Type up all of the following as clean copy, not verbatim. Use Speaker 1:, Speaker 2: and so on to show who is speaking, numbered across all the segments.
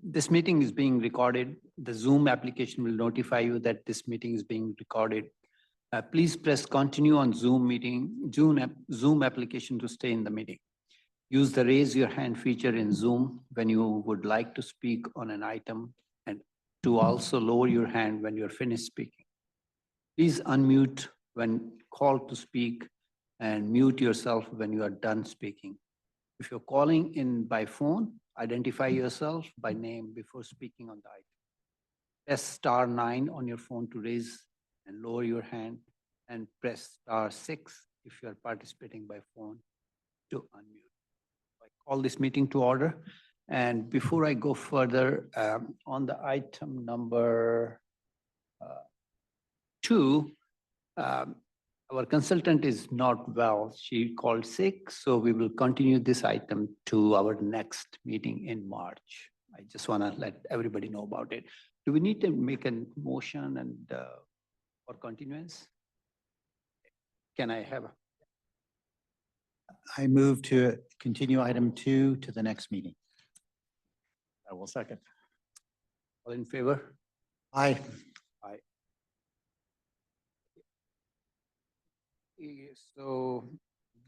Speaker 1: This meeting is being recorded. The Zoom application will notify you that this meeting is being recorded. Please press continue on Zoom application to stay in the meeting. Use the raise your hand feature in Zoom when you would like to speak on an item and to also lower your hand when you're finished speaking. Please unmute when called to speak and mute yourself when you are done speaking. If you're calling in by phone, identify yourself by name before speaking on the item. Press *9 on your phone to raise and lower your hand, and press *6 if you are participating by phone to unmute. I call this meeting to order. And before I go further, on the item number 2, our consultant is not well. She called sick, so we will continue this item to our next meeting in March. I just want to let everybody know about it. Do we need to make a motion and for continuance? Can I have?
Speaker 2: I move to continue item 2 to the next meeting.
Speaker 3: I will second.
Speaker 1: All in favor?
Speaker 2: Aye.
Speaker 1: Aye. So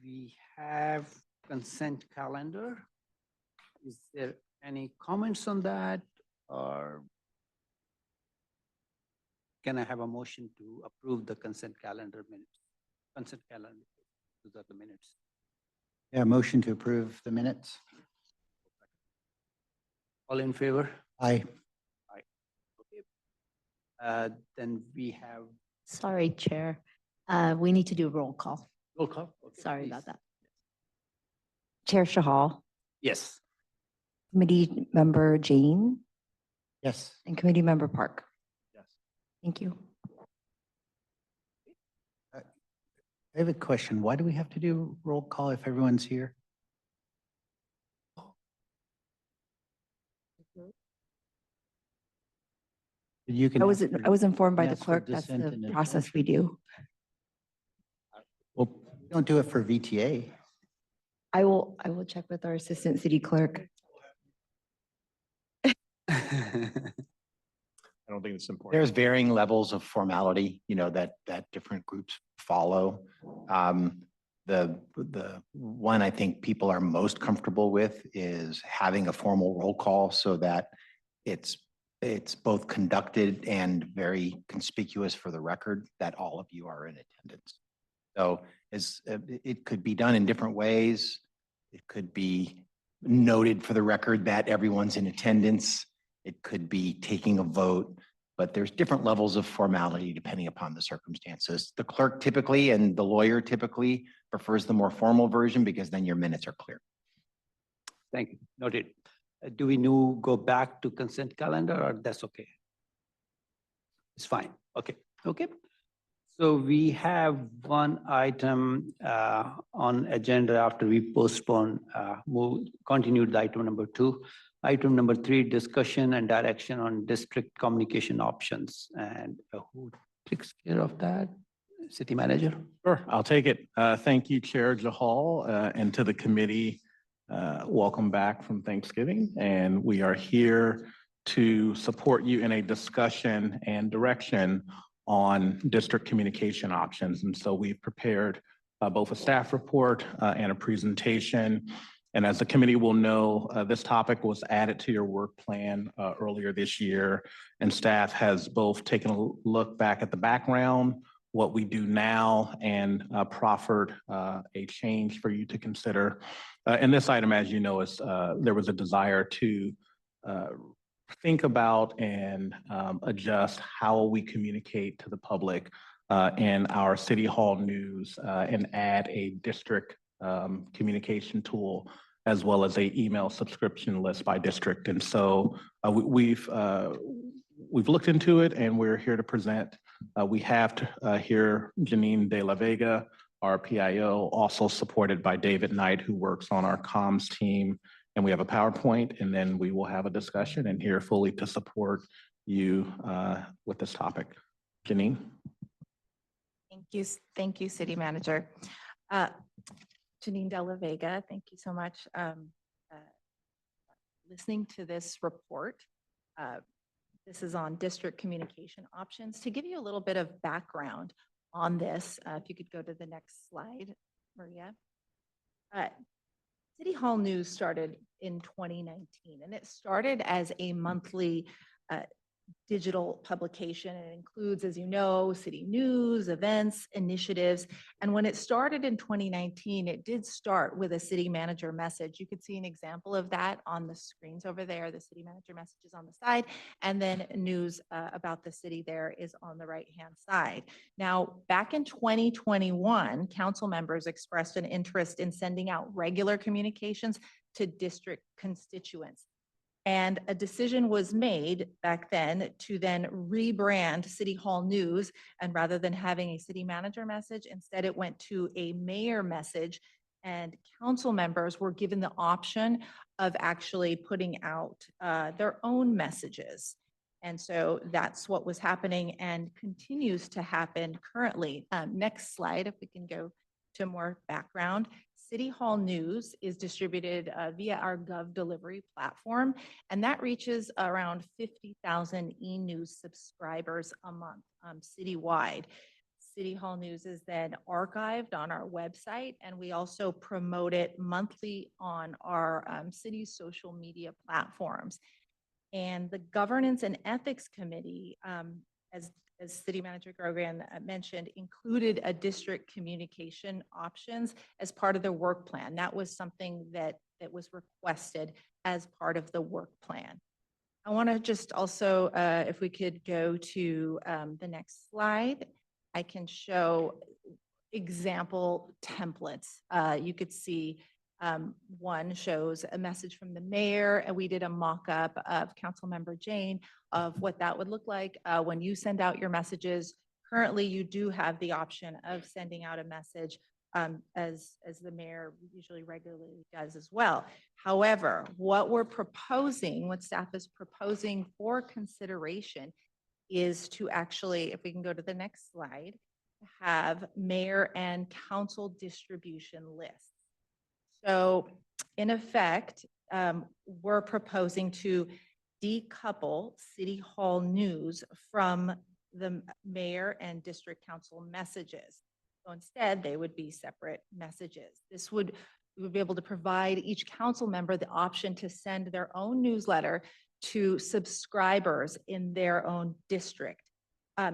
Speaker 1: we have consent calendar. Is there any comments on that, or can I have a motion to approve the consent calendar minutes? Consent calendar, those are the minutes.
Speaker 2: Yeah, motion to approve the minutes.
Speaker 1: All in favor?
Speaker 2: Aye.
Speaker 1: Aye. Okay. Then we have
Speaker 4: Sorry, Chair. We need to do a roll call.
Speaker 1: roll call. Okay,
Speaker 4: Sorry
Speaker 1: please.
Speaker 4: about that.
Speaker 5: Chair Shahal,
Speaker 1: Yes.
Speaker 5: Committee Member Jane,
Speaker 2: Yes.
Speaker 5: and Committee Member Park.
Speaker 3: Yes.
Speaker 5: Thank you.
Speaker 2: I have a question. Why do we have to do roll call if everyone's here? You can.
Speaker 5: I
Speaker 2: ask
Speaker 5: was
Speaker 2: for-
Speaker 5: informed by the
Speaker 2: ask for
Speaker 5: clerk that's
Speaker 2: dissent
Speaker 5: the
Speaker 2: and
Speaker 5: process we do.
Speaker 2: Well, we don't do it for VTA.
Speaker 5: I will check with our Assistant City Clerk.
Speaker 3: I don't think it's important.
Speaker 2: There's varying levels of formality, that different groups follow. The one I think people are most comfortable with is having a formal roll call so that it's both conducted and very conspicuous for the record that all of you are in attendance. So it could be done in different ways. It could be noted for the record that everyone's in attendance. It could be taking a vote, but there's different levels of formality depending upon the circumstances. The clerk typically and the lawyer typically prefers the more formal version because then your minutes are clear.
Speaker 1: Thank you. Noted. Do we go back to consent calendar, or that's okay? It's fine. Okay. Okay. So we have one item on agenda after we continued item number 2. Item number 3, discussion and direction on district communication options. And who takes care of that? City manager?
Speaker 3: Sure, I'll take it. Thank you, Chair Jahal, and to the committee. Welcome back from Thanksgiving. And we are here to support you in a discussion and direction on district communication options. And so we've prepared both a staff report and a presentation. And as the committee will know, this topic was added to your work plan earlier this year, and staff has both taken a look back at the background, what we do now, and proffered a change for you to consider. And this item, as you know, is there was a desire to think about and adjust how we communicate to the public in our City Hall news and add a district communication tool, as well as an email subscription list by district. And so we've looked into it, and we're here to present. We have here Janine De La Vega, our PIO, also supported by David Knight, who works on our comms team. And we have a PowerPoint, and then we will have a discussion and here fully to support you with this topic. Janine?
Speaker 6: Thank you, City Manager. Janine De La Vega, thank you so much. listening to this report. This is on district communication options. To give you a little bit of background on this, if you could go to the next slide, Maria. City Hall News started in 2019, and it started as a monthly digital publication. It includes, as you know, city news, events, initiatives. And when it started in 2019, it did start with a city manager message. You could see an example of that on the screens over there. The city manager message is on the side, and then news about the city there is on the right-hand side. Now, back in 2021, council members expressed an interest in sending out regular communications to district constituents. And a decision was made back then to then rebrand City Hall News. And rather than having a city manager message, instead it went to a mayor message. And council members were given the option of actually putting out their own messages. And so that's what was happening and continues to happen currently. Next slide, if we can go to more background. City Hall News is distributed via our Gov delivery platform, and that reaches around 50,000 e-news subscribers a month citywide. City Hall News is then archived on our website, and we also promote it monthly on our city's social media platforms. And the Governance and Ethics Committee, as City Manager Grogan mentioned, included a district communication options as part of their work plan. That was something that was requested as part of the work plan. I want to just also, if we could go to the next slide, I can show example templates. You could see one shows a message from the mayor, and we did a mock-up of Councilmember Jane of what that would look like when you send out your messages. Currently, you do have the option of sending out a message as the mayor usually regularly does as well. However, what we're proposing, what staff is proposing for consideration is to actually, if we can go to the next slide, have mayor and council distribution lists. So in effect, we're proposing to decouple City Hall News from the mayor and district council messages. So instead, they would be separate messages. We would be able to provide each council member the option to send their own newsletter to subscribers in their own district.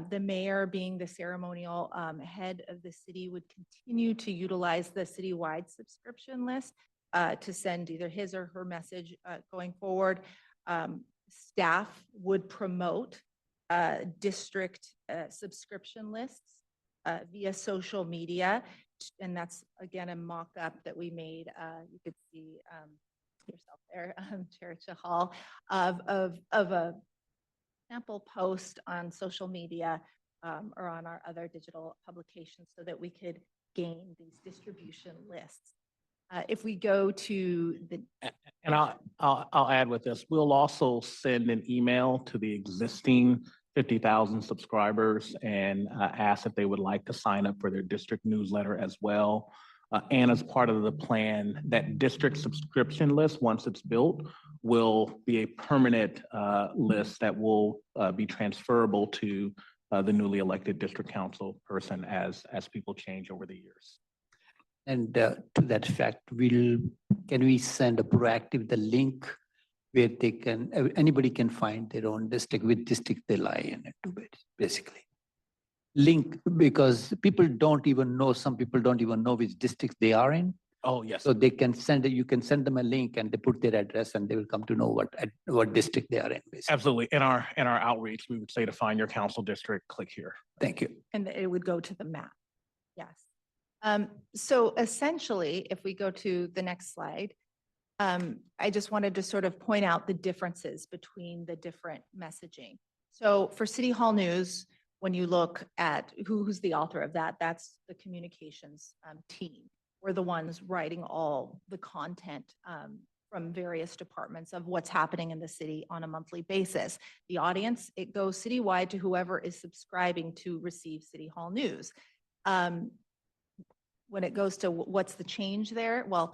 Speaker 6: The mayor, being the ceremonial head of the city, would continue to utilize the citywide subscription list to send either his or her message going forward. Staff would promote district subscription lists via social media. And that's, again, a mock-up that we made. You could see yourself there, Chair Chahal, of a sample post on social media or on our other digital publications so that we could gain these distribution lists. If we go to the.
Speaker 3: And I'll add with this, we'll also send an email to the existing 50,000 subscribers and ask if they would like to sign up for their district newsletter as well. And as part of the plan, that district subscription list, once it's built, will be a permanent list that will be transferable to the newly elected district council person as people change over the years.
Speaker 1: And to that effect, can we send a proactive, the link where they can, anybody can find their own district, which district they lie in it, basically. Link, because people don't even know, some people don't even know which district they are in.
Speaker 3: Oh, yes.
Speaker 1: So they can send it, you can send them a link and they put their address and they will come to know what district they are in, basically.
Speaker 3: Absolutely. In our outreach, we would say to find your council district, click here.
Speaker 1: Thank you.
Speaker 6: And it would go to the map. Yes. So essentially, if we go to the next slide, I just wanted to sort of point out the differences between the different messaging. So for City Hall News, when you look at who's the author of that, that's the communications team. We're the ones writing all the content from various departments of what's happening in the city on a monthly basis. The audience, it goes citywide to whoever is subscribing to receive City Hall News. When it goes to what's the change there, well,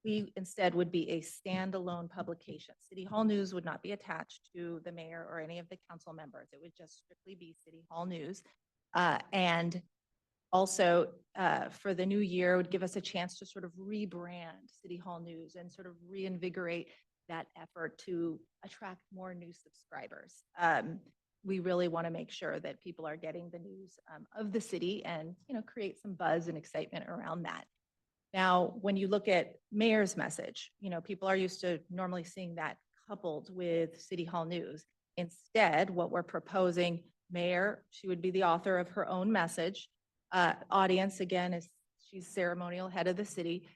Speaker 6: We instead would be a standalone publication. City Hall News would not be attached to the mayor or any of the council members. It would just strictly be City Hall News. And also, for the new year, it would give us a chance to sort of rebrand City Hall News and sort of reinvigorate that effort to attract more new subscribers. We really want to make sure that people are getting the news of the city and, create some buzz and excitement around that. Now, when you look at mayor's message, people are used to normally seeing that coupled with City Hall News. Instead, what we're proposing, mayor, she would be the author of her own message. Audience, again, is she's ceremonial head of the city.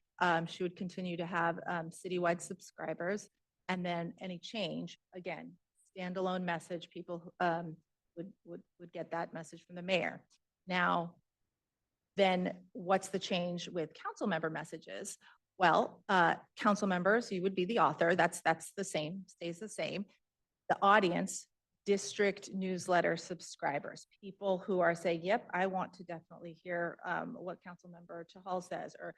Speaker 6: She would continue to have citywide subscribers. And then any change, again, standalone message, people would get that message from the mayor. Now, then what's the change with council member messages? Well, council members, you would be the author. That's the same, stays the same. The audience, district newsletter subscribers, people who are saying, yep, I want to definitely hear what Councilmember Chahal says, or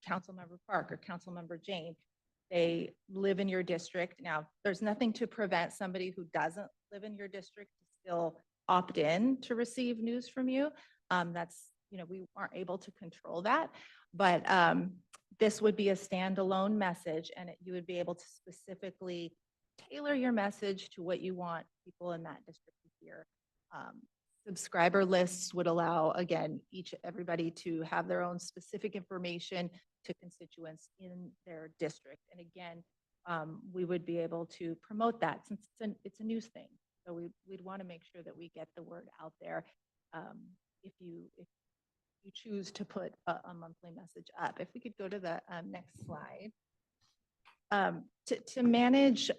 Speaker 6: Councilmember Park, or Councilmember Jane. They live in your district. Now, there's nothing to prevent somebody who doesn't live in your district to still opt in to receive news from you. We aren't able to control that, but this would be a standalone message, and you would be able to specifically tailor your message to what you want people in that district to hear. Subscriber lists would allow, again, everybody to have their own specific information to constituents in their district. And again, we would be able to promote that since it's a news thing. So we'd want to make sure that we get the word out there. If you choose to put a monthly message up. If we could go to the next slide. To manage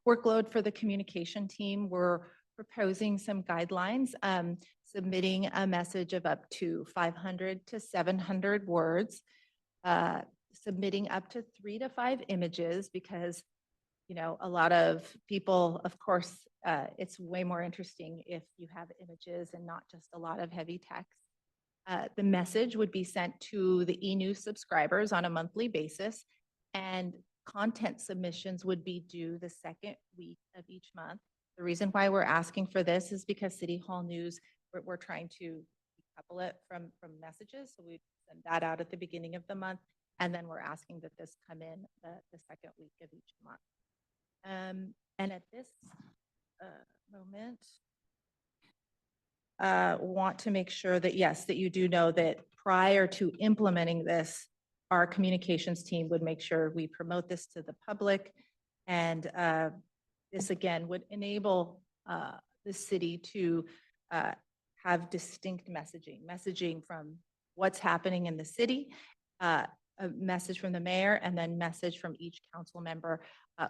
Speaker 6: workload for the communication team, we're proposing some guidelines, submitting a message of up to 500 to 700 words, submitting up to 3 to 5 images, because a lot of people, of course, it's way more interesting if you have images and not just a lot of heavy text. The message would be sent to the e-news subscribers on a monthly basis, and content submissions would be due the second week of each month. The reason why we're asking for this is because City Hall News, we're trying to decouple it from messages. So we send that out at the beginning of the month, and then we're asking that this come in the second week of each month. And at this moment, want to make sure that, yes, that you do know that prior to implementing this, our communications team would make sure we promote this to the public. And this, again, would enable the city to have distinct messaging from what's happening in the city, a message from the mayor, and then message from each council member,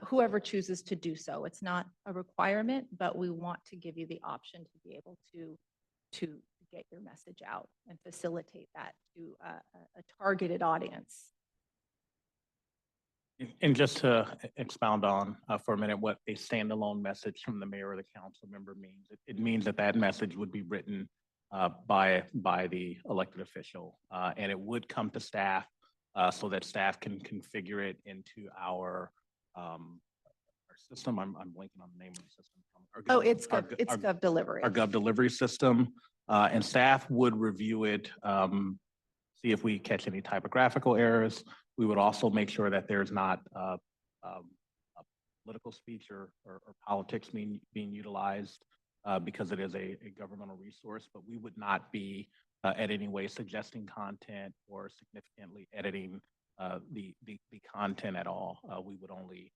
Speaker 6: whoever chooses to do so. It's not a requirement, but we want to give you the option to be able to get your message out and facilitate that to a targeted audience.
Speaker 3: And just to expound on for a minute what a standalone message from the mayor or the council member means, it means that message would be written by the elected official, and it would come to staff so that staff can configure it into our system. I'm blanking on the name of the system.
Speaker 6: It's Gov Delivery.
Speaker 3: Our Gov Delivery system, and staff would review it, see if we catch any typographical errors. We would also make sure that there's not political speech or politics being utilized because it is a governmental resource, but we would not be at any way suggesting content or significantly editing the content at all. We would only,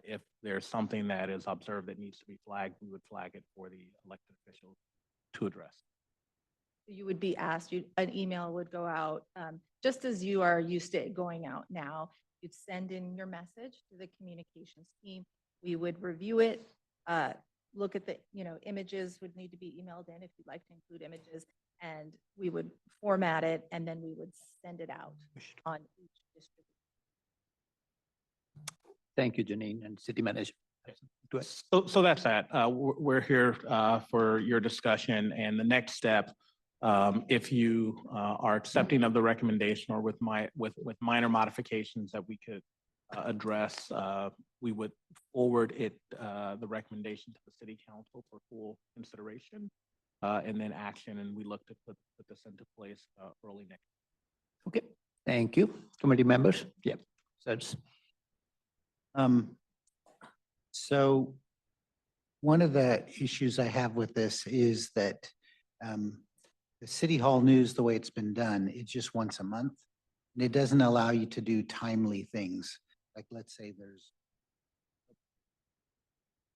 Speaker 3: if there's something that is observed that needs to be flagged, we would flag it for the elected officials to address.
Speaker 6: You would be asked, an email would go out, just as you are used to it going out now. You'd send in your message to the communications team. We would review it, look at the, images would need to be emailed in if you'd like to include images, and we would format it, and then we would send it out on each district.
Speaker 1: Thank you, Janine, and City Manager.
Speaker 3: So that's that. We're here for your discussion, and the next step If you are accepting of the recommendation or with minor modifications that we could address, we would forward the recommendation to the city council for full consideration and then action, and we look to put this into place early next.
Speaker 1: Okay, thank you. Committee members? Yeah. That's
Speaker 7: So one of the issues I have with this is that the City Hall News, the way it's been done, it's just once a month. And it doesn't allow you to do timely things. Like, let's say there's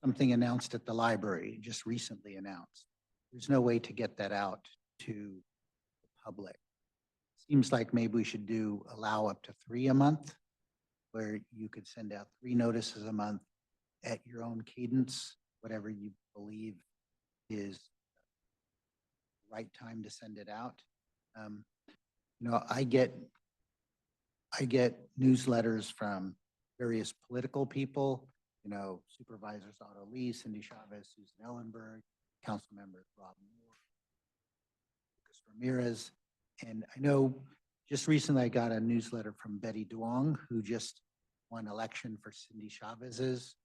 Speaker 7: something announced at the library, just recently announced. There's no way to get that out to the public. Seems like maybe we should allow up to 3 a month, where you could send out 3 notices a month at your own cadence, whatever you believe is the right time to send it out. I get newsletters from various political people, Supervisors Otto Lee, Cindy Chavez, Susan Ellenberg, Council Members Rob Moore, Lucas Ramirez. And I know just recently I got a newsletter from Betty Duong, who just won election for Cindy Chavez's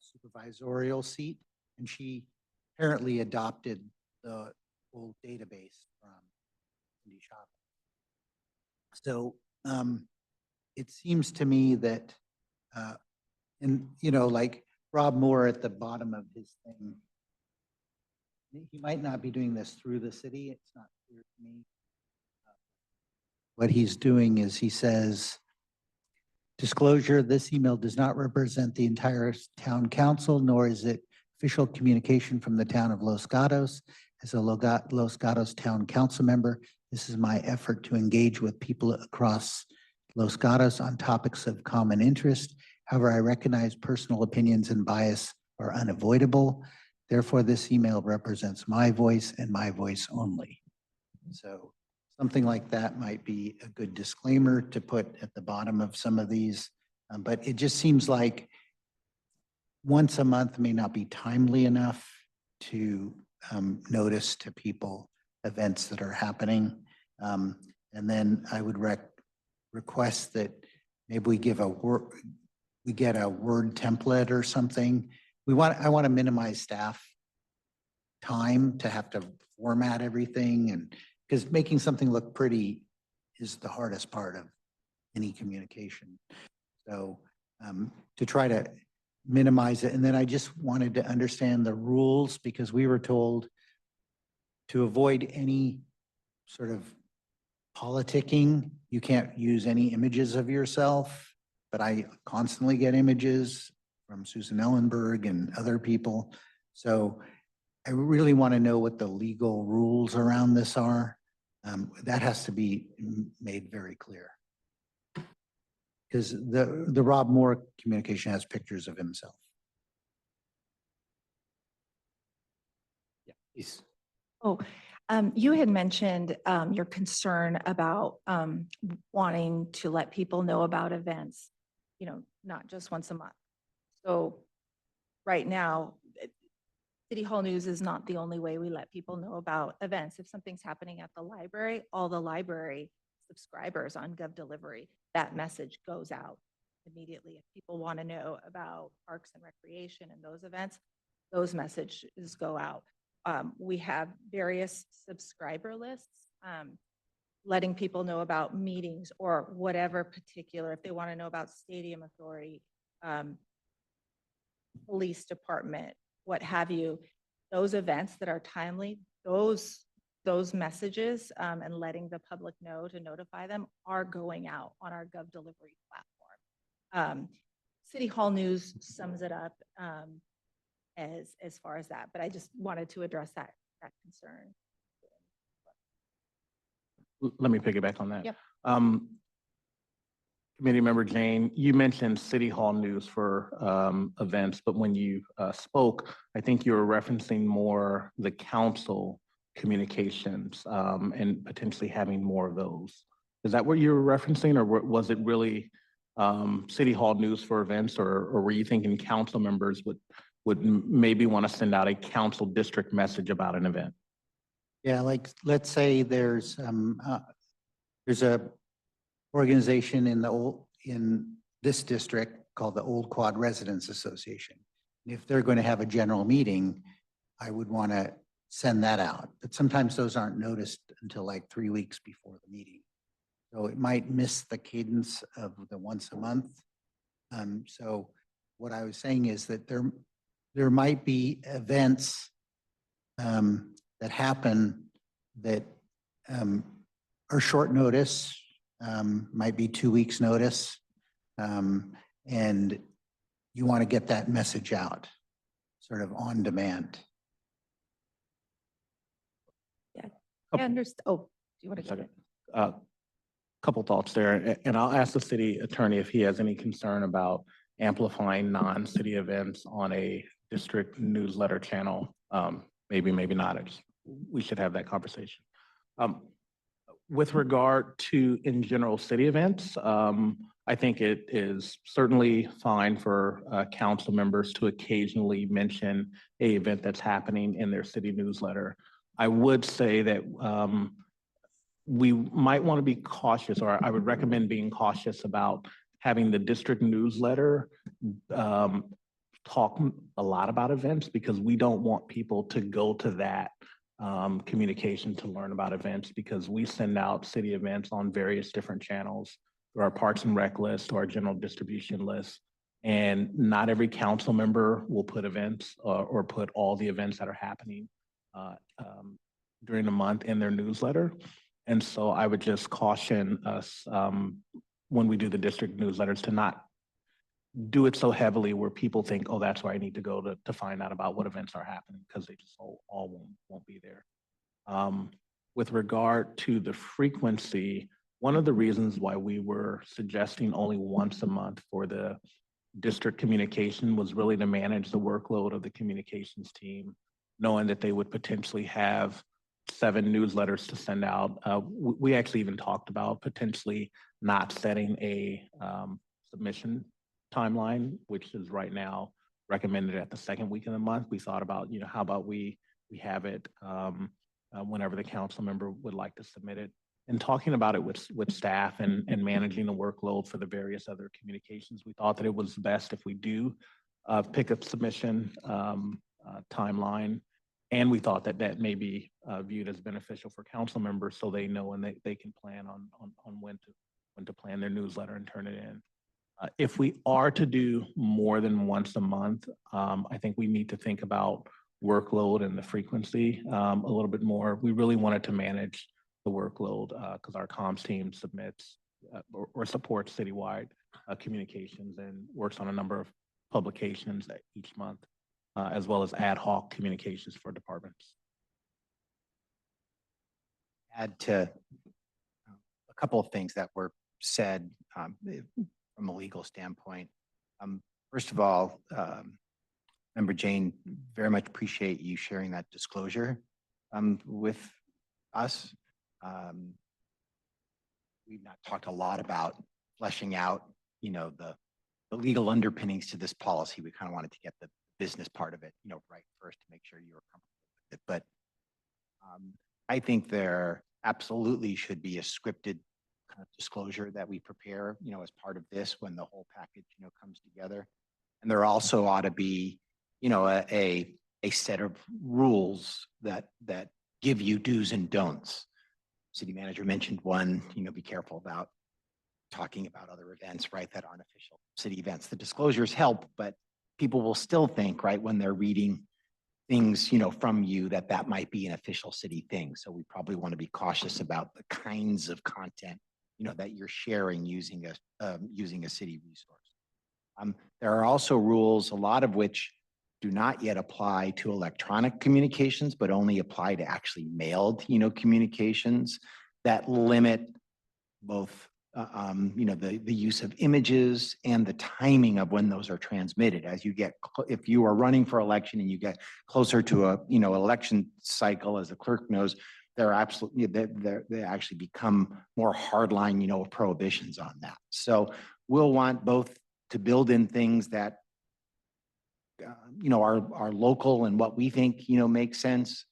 Speaker 7: supervisorial seat. And she apparently adopted the old database from Cindy Chavez. So it seems to me that, like Rob Moore at the bottom of his thing, he might not be doing this through the city. It's not clear to me. What he's doing is he says, disclosure, this email does not represent the entire town council, nor is it official communication from the town of Los Gatos. As a Los Gatos town council member, this is my effort to engage with people across Los Gatos on topics of common interest. However, I recognize personal opinions and bias are unavoidable. Therefore, this email represents my voice and my voice only. So something like that might be a good disclaimer to put at the bottom of some of these. But it just seems like once a month may not be timely enough to notice to people events that are happening. And then I would request that maybe we get a word template or something. I want to minimize staff time to have to format everything, and because making something look pretty is the hardest part of any communication. So to try to minimize it. And then I just wanted to understand the rules, because we were told to avoid any sort of politicking. You can't use any images of yourself, but I constantly get images from Susan Ellenberg and other people. So I really want to know what the legal rules around this are. That has to be made very clear. Because the Rob Moore communication has pictures of himself.
Speaker 1: yeah, please.
Speaker 6: Oh, you had mentioned your concern about wanting to let people know about events, not just once a month. So right now, City Hall News is not the only way we let people know about events. If something's happening at the library, all the library subscribers on GovDelivery, that message goes out immediately. If people want to know about parks and recreation and those events, those messages go out. We have various subscriber lists, letting people know about meetings or whatever particular, if they want to know about Stadium Authority, police department, what have you, those events that are timely, those messages and letting the public know to notify them are going out on our GovDelivery platform. City Hall News sums it up as far as that, but I just wanted to address that concern.
Speaker 3: Let me piggyback on that.
Speaker 6: Yep.
Speaker 3: Committee Member Jane, you mentioned City Hall News for events, but when you spoke, I think you were referencing more the council communications and potentially having more of those. Is that what you were referencing, or was it really City Hall News for events, or were you thinking council members would maybe want to send out a council district message about an event?
Speaker 7: Yeah, like, let's say there's a organization in this district called the Old Quad Residents Association. If they're going to have a general meeting, I would want to send that out. But sometimes those aren't noticed until like 3 weeks before the meeting. So it might miss the cadence of the once a month. So what I was saying is that there might be events that happen that are short notice, might be 2 weeks notice. And you want to get that message out sort of on demand.
Speaker 6: I understand. Oh, do you want to go
Speaker 3: Second.
Speaker 6: ahead?
Speaker 3: Couple thoughts there, and I'll ask the city attorney if he has any concern about amplifying non-city events on a district newsletter channel. Maybe, maybe not. We should have that conversation. With regard to, in general, city events, I think it is certainly fine for council members to occasionally mention a event that's happening in their city newsletter. I would say that we might want to be cautious, or I would recommend being cautious about having the district newsletter talk a lot about events, because we don't want people to go to that communication to learn about events, because we send out city events on various different channels through our Parks and Rec list, or our general distribution list. And not every council member will put events or put all the events that are happening during the month in their newsletter. And so I would just caution us when we do the district newsletters to not do it so heavily where people think, oh, that's where I need to go to find out about what events are happening, because they just all won't be there. With regard to the frequency, one of the reasons why we were suggesting only once a month for the district communication was really to manage the workload of the communications team, knowing that they would potentially have 7 newsletters to send out. We actually even talked about potentially not setting a submission timeline, which is right now recommended at the second week of the month. We thought about, how about we have it whenever the council member would like to submit it, and talking about it with staff and managing the workload for the various other communications. We thought that it was best if we do pick a submission timeline. And we thought that that may be viewed as beneficial for council members, so they know and they can plan on when to plan their newsletter and turn it in. If we are to do more than once a month, I think we need to think about workload and the frequency a little bit more. We really wanted to manage the workload because our comms team submits or supports citywide communications and works on a number of publications each month, as well as ad hoc communications for departments.
Speaker 2: Add to a couple of things that were said from a legal standpoint. First of all, Member Jane, very much appreciate you sharing that disclosure with us. We've not talked a lot about fleshing out, the legal underpinnings to this policy. We kind of wanted to get the business part of it, right first to make sure you were comfortable with it. But I think there absolutely should be a scripted kind of disclosure that we prepare, as part of this when the whole package, comes together. And there also ought to be, a set of rules that give you do's and don'ts. City manager mentioned one, be careful about talking about other events, right, that aren't official city events. The disclosures help, but people will still think, right, when they're reading things, from you, that might be an official city thing. So we probably want to be cautious about the kinds of content, that you're sharing using a city resource. There are also rules, a lot of which do not yet apply to electronic communications, but only apply to actually mailed, communications that limit both, the use of images and the timing of when those are transmitted. As you get, if you are running for election and you get closer to a, election cycle, as the clerk knows, they're absolutely, they actually become more hardline, prohibitions on that. So we'll want both to build in things that are local and what we think, makes sense,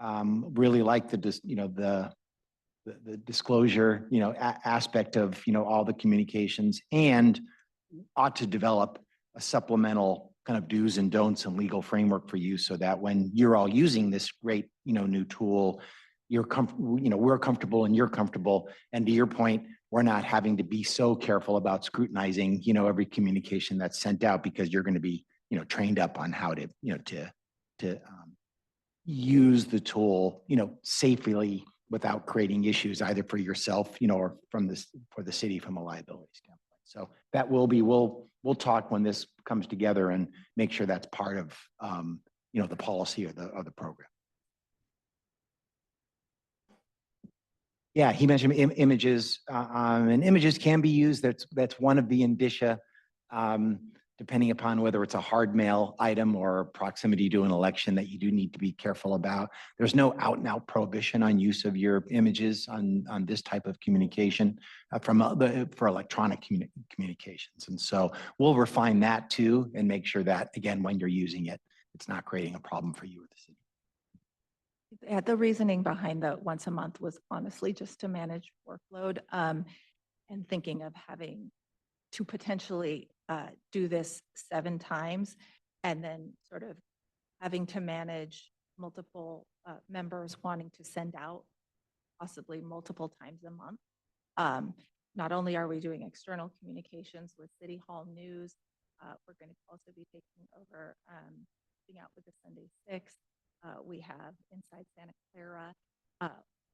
Speaker 2: Really like the disclosure, aspect of, all the communications, and ought to develop a supplemental kind of do's and don'ts and legal framework for you so that when you're all using this great, new tool, you're comfortable, we're comfortable and you're comfortable. And to your point, we're not having to be so careful about scrutinizing, every communication that's sent out because you're going to be, trained up on how to, to use the tool, safely without creating issues either for yourself, or for the city from a liability standpoint. So that will be, we'll talk when this comes together and make sure that's part of, the policy of the program. Yeah, he mentioned images, and images can be used. That's one of the indicia, depending upon whether it's a hard mail item or proximity to an election that you do need to be careful about. There's no out and out prohibition on use of your images on this type of communication for electronic communications. And so we'll refine that too and make sure that, again, when you're using it, it's not creating a problem for you or the city.
Speaker 6: Yeah, the reasoning behind the once a month was honestly just to manage workload, and thinking of having to potentially do this 7 times and then sort of having to manage multiple members wanting to send out possibly multiple times a month. Not only are we doing external communications with City Hall News, we're going to also be taking over, out with the Sunday Six. We have Inside Santa Clara,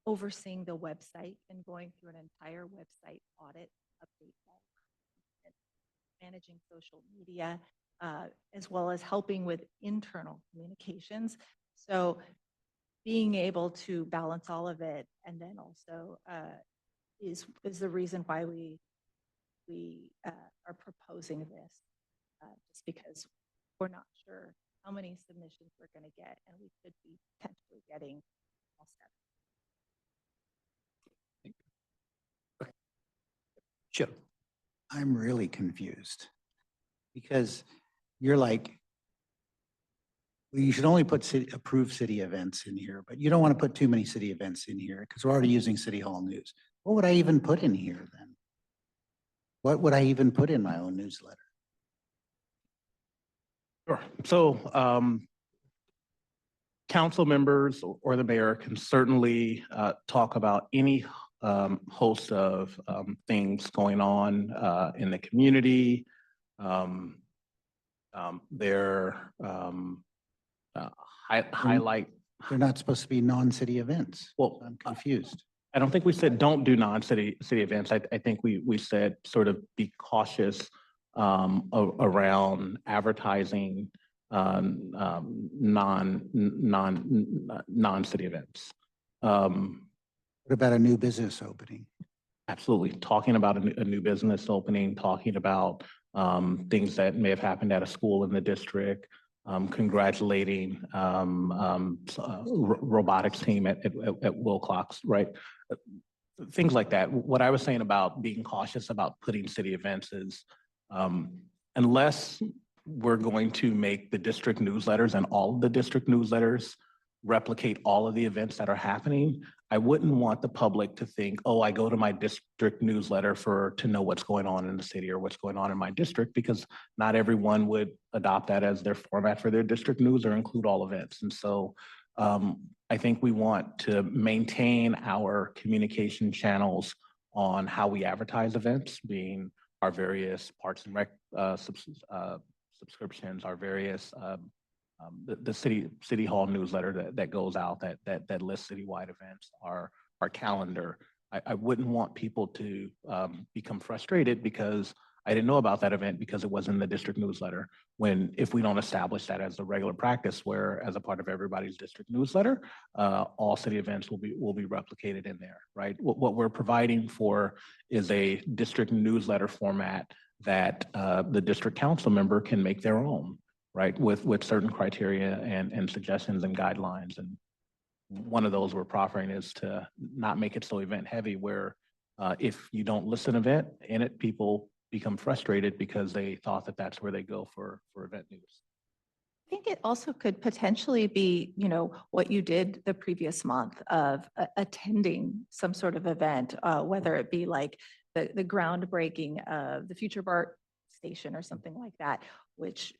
Speaker 6: overseeing the website and going through an entire website audit, update all content, managing social media, as well as helping with internal communications. So being able to balance all of it, and then also is the reason why we are proposing this, just because we're not sure how many submissions we're going to get, and we could be potentially getting all 7.
Speaker 1: Sure.
Speaker 7: I'm really confused because you're like, well, you should only put approved city events in here, but you don't want to put too many city events in here because we're already using City Hall News. What would I even put in here then? What would I even put in my own newsletter?
Speaker 3: Sure. So council members or the mayor can certainly talk about any host of things going on in the community. Highlight.
Speaker 7: They're not supposed to be non-city events.
Speaker 3: Well,
Speaker 7: I'm confused.
Speaker 3: I don't think we said don't do non-city events. I think we said sort of be cautious around advertising non-city events.
Speaker 7: What about a new business opening?
Speaker 3: Absolutely. Talking about a new business opening, talking about things that may have happened at a school in the district, congratulating robotics team at Wilcox, right? Things like that. What I was saying about being cautious about putting city events is unless we're going to make the district newsletters and all of the district newsletters replicate all of the events that are happening, I wouldn't want the public to think, oh, I go to my district newsletter to know what's going on in the city or what's going on in my district, because not everyone would adopt that as their format for their district news or include all events. And so I think we want to maintain our communication channels on how we advertise events, being our various Parks and Rec subscriptions, our various the city hall newsletter that goes out that lists citywide events, our calendar. I wouldn't want people to become frustrated because I didn't know about that event because it wasn't in the district newsletter. If we don't establish that as a regular practice, where as a part of everybody's district newsletter, all city events will be replicated in there, right? What we're providing for is a district newsletter format that the district council member can make their own, right? With certain criteria and suggestions and guidelines. And one of those we're proffering is to not make it so event heavy where if you don't list an event in it, people become frustrated because they thought that that's where they go for event news.
Speaker 6: I think it also could potentially be, what you did the previous month of attending some sort of event, whether it be like the groundbreaking of the Future BART station or something like that, which,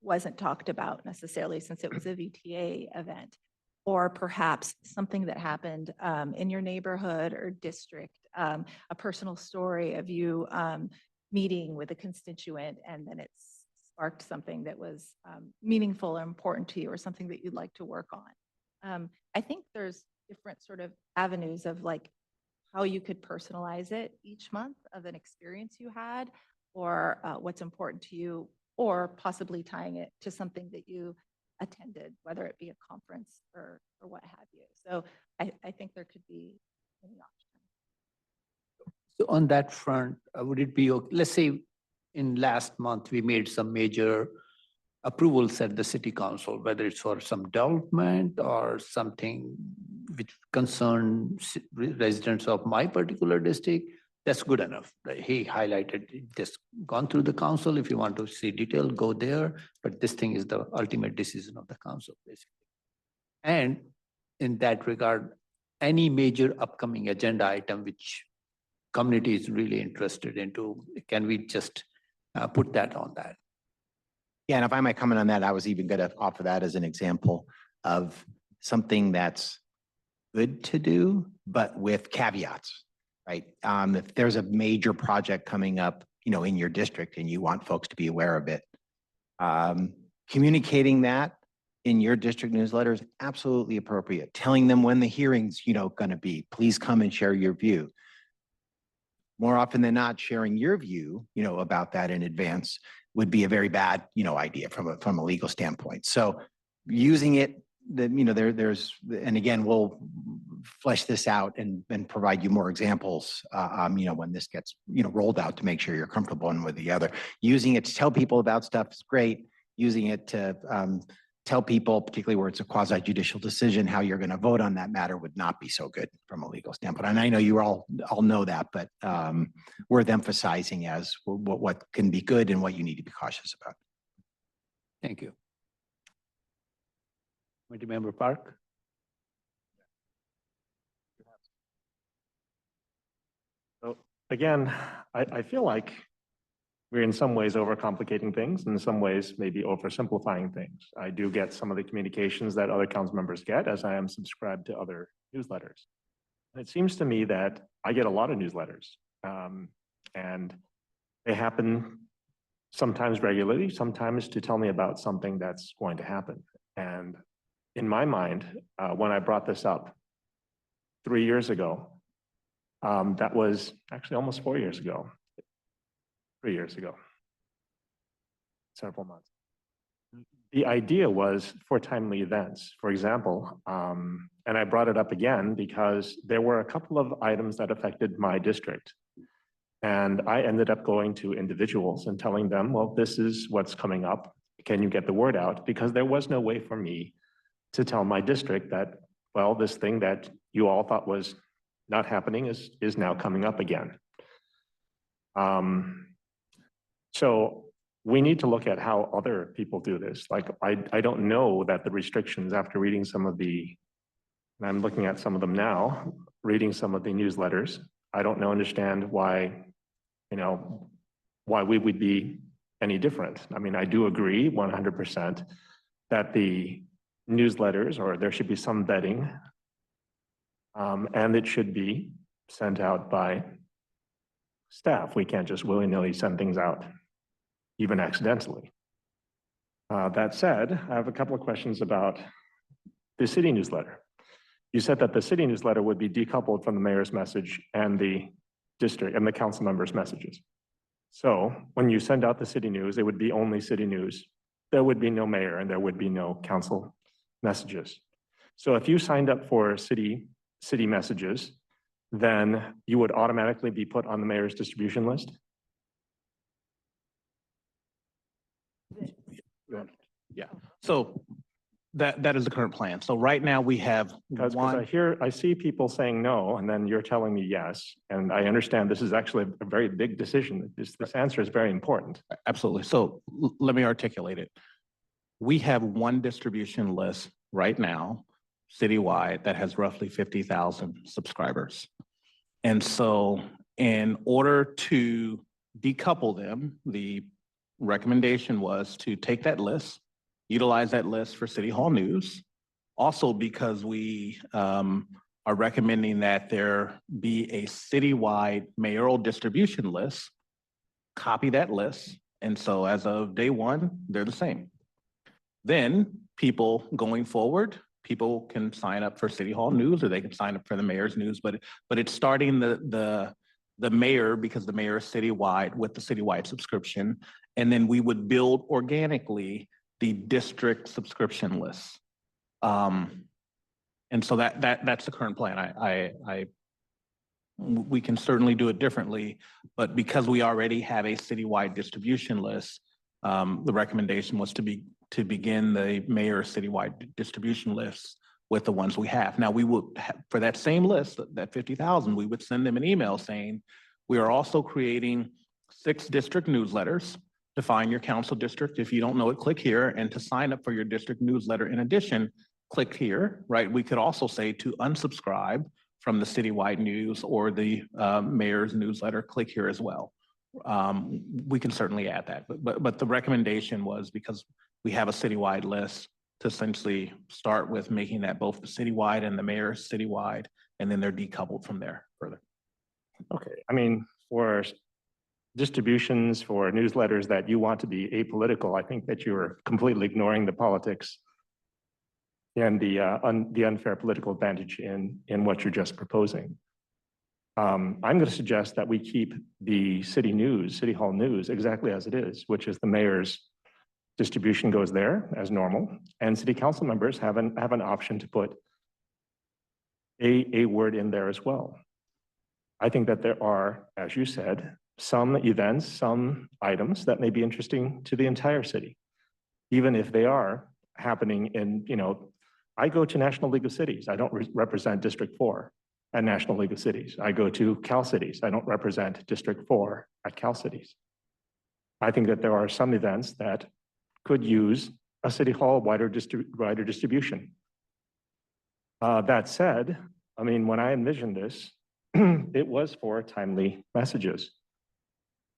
Speaker 6: wasn't talked about necessarily since it was a VTA event. Or perhaps something that happened in your neighborhood or district, a personal story of you meeting with a constituent, and then it's sparked something that was meaningful or important to you, or something that you'd like to work on. I think there's different sort of avenues of like how you could personalize it each month of an experience you had, or what's important to you, or possibly tying it to something that you attended, whether it be a conference or what have you. So I think there could be many options.
Speaker 1: So on that front, would it be, let's say in last month, we made some major approvals at the city council, whether it's for some development or something which concerns residents of my particular district, that's good enough. He highlighted, just gone through the council. If you want to see detail, go there. But this thing is the ultimate decision of the council, basically. And in that regard, any major upcoming agenda item which community is really interested into, can we just put that on that?
Speaker 2: Yeah, and if I might comment on that, I was even going to offer that as an example of something that's good to do, but with caveats, right? If there's a major project coming up, in your district and you want folks to be aware of it, communicating that in your district newsletter is absolutely appropriate. Telling them when the hearing's, going to be, please come and share your view. More often than not, sharing your view, about that in advance would be a very bad, idea from a legal standpoint. So using it, there's, and again, we'll flesh this out and provide you more examples, when this gets, rolled out to make sure you're comfortable one with the other. Using it to tell people about stuff is great. Using it to tell people, particularly where it's a quasi judicial decision, how you're going to vote on that matter would not be so good from a legal standpoint. And I know you all know that, but worth emphasizing as what can be good and what you need to be cautious about.
Speaker 1: Thank you. Committee Member Park?
Speaker 8: So again, I feel like we're in some ways overcomplicating things, and in some ways maybe oversimplifying things. I do get some of the communications that other council members get, as I am subscribed to other newsletters. And it seems to me that I get a lot of newsletters, and they happen sometimes regularly, sometimes to tell me about something that's going to happen. And in my mind, when I brought this up 3 years ago, that was actually almost 4 years ago. 3 years ago, several months. The idea was for timely events, for example, and I brought it up again because there were a couple of items that affected my district. And I ended up going to individuals and telling them, well, this is what's coming up. Can you get the word out? Because there was no way for me to tell my district that, well, this thing that you all thought was not happening is now coming up again. So we need to look at how other people do this. Like, I don't know that the restrictions, after reading some of the, and I'm looking at some of them now, reading some of the newsletters, I don't understand why, why we would be any different. I mean, I do agree 100% that the newsletters, or there should be some vetting, and it should be sent out by staff. We can't just willy-nilly send things out, even accidentally. That said, I have a couple of questions about the city newsletter. You said that the city newsletter would be decoupled from the mayor's message and the district and the council members' messages. So when you send out the city news, it would be only city news. There would be no mayor and there would be no council messages. So if you signed up for city messages, then you would automatically be put on the mayor's distribution list?
Speaker 3: Yeah, so that is the current plan. So right now we have
Speaker 8: Because
Speaker 3: one.
Speaker 8: I see people saying no, and then you're telling me yes. And I understand this is actually a very big decision. This answer is very important.
Speaker 3: Absolutely. So let me articulate it. We have one distribution list right now, citywide, that has roughly 50,000 subscribers. And so in order to decouple them, the recommendation was to take that list, utilize that list for City Hall News. Also, because we are recommending that there be a citywide mayoral distribution list, copy that list. And so as of day one, they're the same. Then people going forward, people can sign up for City Hall News or they can sign up for the mayor's news, but it's starting the mayor, because the mayor is citywide, with the citywide subscription. And then we would build organically the district subscription list. And so that's the current plan. We can certainly do it differently, but because we already have a citywide distribution list, the recommendation was to begin the mayor's citywide distribution list with the ones we have. Now, we would, for that same list, that 50,000, we would send them an email saying, we are also creating 6 district newsletters. Define your council district. If you don't know it, click here. And to sign up for your district newsletter, in addition, click here, right? We could also say to unsubscribe from the citywide news or the mayor's newsletter, click here as well. We can certainly add that, but the recommendation was, because we have a citywide list, to essentially start with making that both the citywide and the mayor's citywide, and then they're decoupled from there further.
Speaker 8: Okay, I mean, for distributions, for newsletters that you want to be apolitical, I think that you're completely ignoring the politics and the unfair political advantage in what you're just proposing. I'm going to suggest that we keep the city news, City Hall News, exactly as it is, which is the mayor's distribution goes there as normal, and city council members have an option to put a word in there as well. I think that there are, as you said, some events, some items that may be interesting to the entire city, even if they are happening in, I go to National League of Cities. I don't represent District 4 at National League of Cities. I go to Cal Cities. I don't represent District 4 at Cal Cities. I think that there are some events that could use a City Hall wider distribution. That said, I mean, when I envisioned this, it was for timely messages.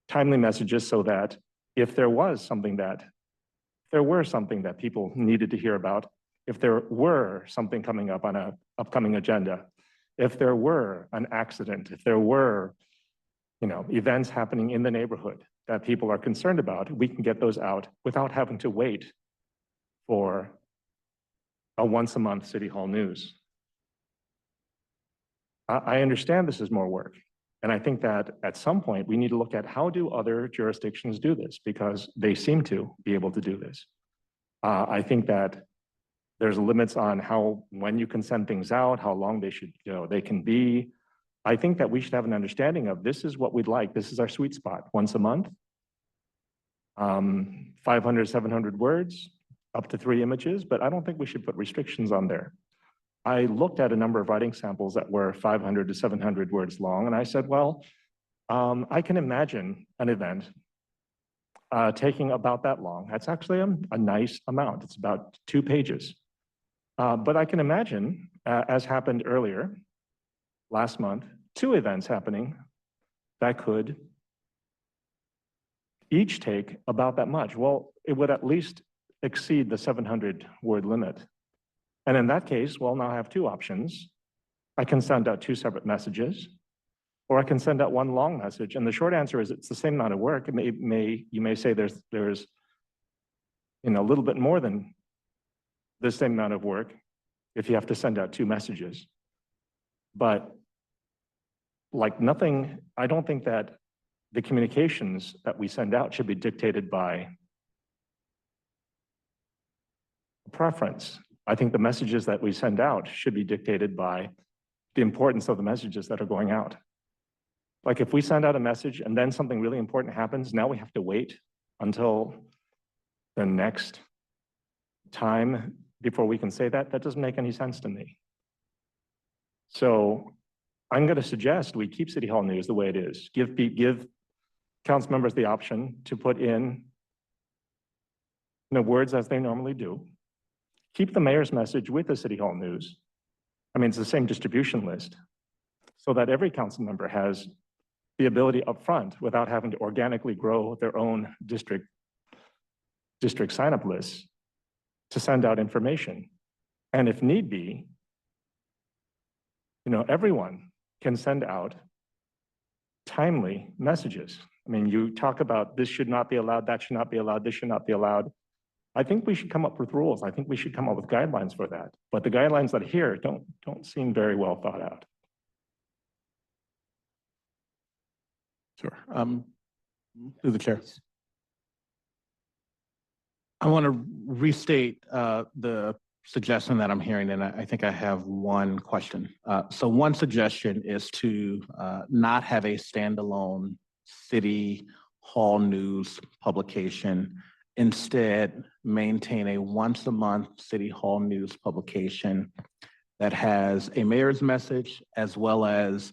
Speaker 8: Timely messages so that if there were something that people needed to hear about, if there were something coming up on an upcoming agenda, if there were an accident, if there were, events happening in the neighborhood that people are concerned about, we can get those out without having to wait for a once-a-month City Hall News. I understand this is more work. And I think that at some point we need to look at how do other jurisdictions do this, because they seem to be able to do this. I think that there's limits on when you can send things out, how long they can be. I think that we should have an understanding of this is what we'd like. This is our sweet spot, once a month. 500, 700 words, up to 3 images, but I don't think we should put restrictions on there. I looked at a number of writing samples that were 500 to 700 words long, and I said, well, I can imagine an event taking about that long. That's actually a nice amount. It's about 2 pages. But I can imagine, as happened earlier, last month, 2 events happening that could each take about that much. Well, it would at least exceed the 700-word limit. And in that case, well, now I have 2 options. I can send out 2 separate messages, or I can send out 1 long message. And the short answer is it's the same amount of work. You may say there's a little bit more than the same amount of work if you have to send out 2 messages. But like nothing, I don't think that the communications that we send out should be dictated by preference. I think the messages that we send out should be dictated by the importance of the messages that are going out. Like if we send out a message and then something really important happens, now we have to wait until the next time before we can say that. That doesn't make any sense to me. So I'm going to suggest we keep City Hall News the way it is. Give council members the option to put in words as they normally do. Keep the mayor's message with the City Hall News. I mean, it's the same distribution list, so that every council member has the ability up front without having to organically grow their own district sign-up lists to send out information. And if need be, everyone can send out timely messages. I mean, you talk about this should not be allowed, that should not be allowed, this should not be allowed. I think we should come up with rules. I think we should come up with guidelines for that. But the guidelines that are here don't seem very well thought out.
Speaker 3: Sure. Through the chair. I want to restate the suggestion that I'm hearing, and I think I have one question. So one suggestion is to not have a standalone City Hall News publication. Instead, maintain a once-a-month City Hall News publication that has a mayor's message as well as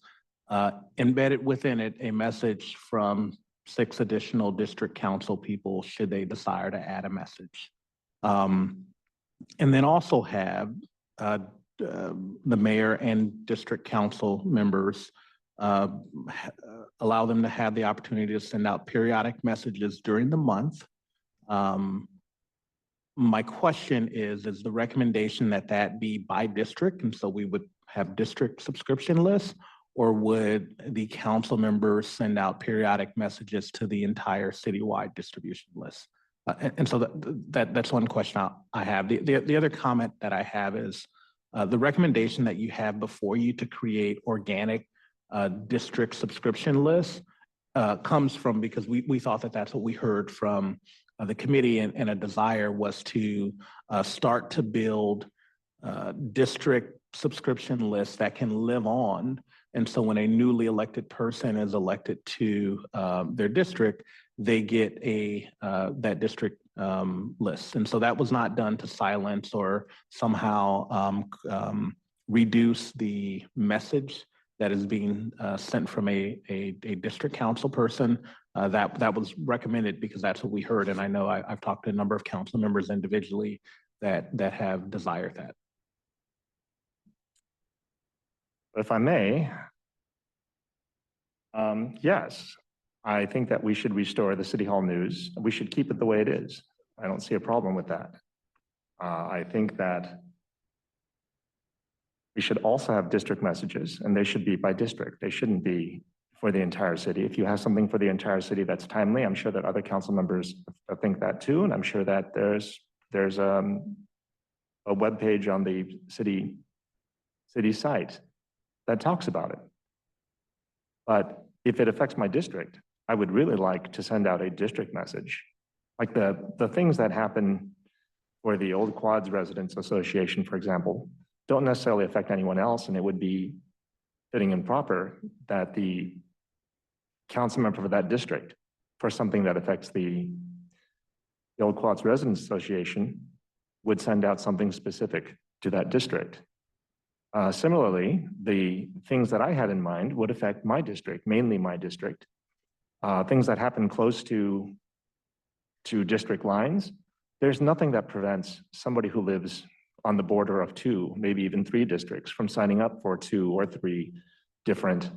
Speaker 3: embedded within it a message from 6 additional district council people should they desire to add a message. And then also have the mayor and district council members allow them to have the opportunity to send out periodic messages during the month. My question is the recommendation that be by district? And so we would have district subscription lists, or would the council members send out periodic messages to the entire citywide distribution list? And so that's one question I have. The other comment that I have is the recommendation that you have before you to create organic district subscription lists comes from, because we thought that that's what we heard from the committee, and a desire was to start to build district subscription lists that can live on. And so when a newly elected person is elected to their district, they get that district list. And so that was not done to silence or somehow reduce the message that is being sent from a district council person. That was recommended because that's what we heard. And I know I've talked to a number of council members individually that have desired that.
Speaker 8: If I may, yes, I think that we should restore the City Hall News. We should keep it the way it is. I don't see a problem with that. I think that we should also have district messages, and they should be by district. They shouldn't be for the entire city. If you have something for the entire city that's timely, I'm sure that other council members think that too, and I'm sure that there's a webpage on the city site that talks about it. But if it affects my district, I would really like to send out a district message. Like the things that happen for the Old Quads Residents Association, for example, don't necessarily affect anyone else, and it would be fitting and proper that the council member for that district, for something that affects the Old Quads Residents Association, would send out something specific to that district. Similarly, the things that I had in mind would affect my district, mainly my district. Things that happen close to district lines. There's nothing that prevents somebody who lives on the border of 2, maybe even 3 districts from signing up for 2 or 3 different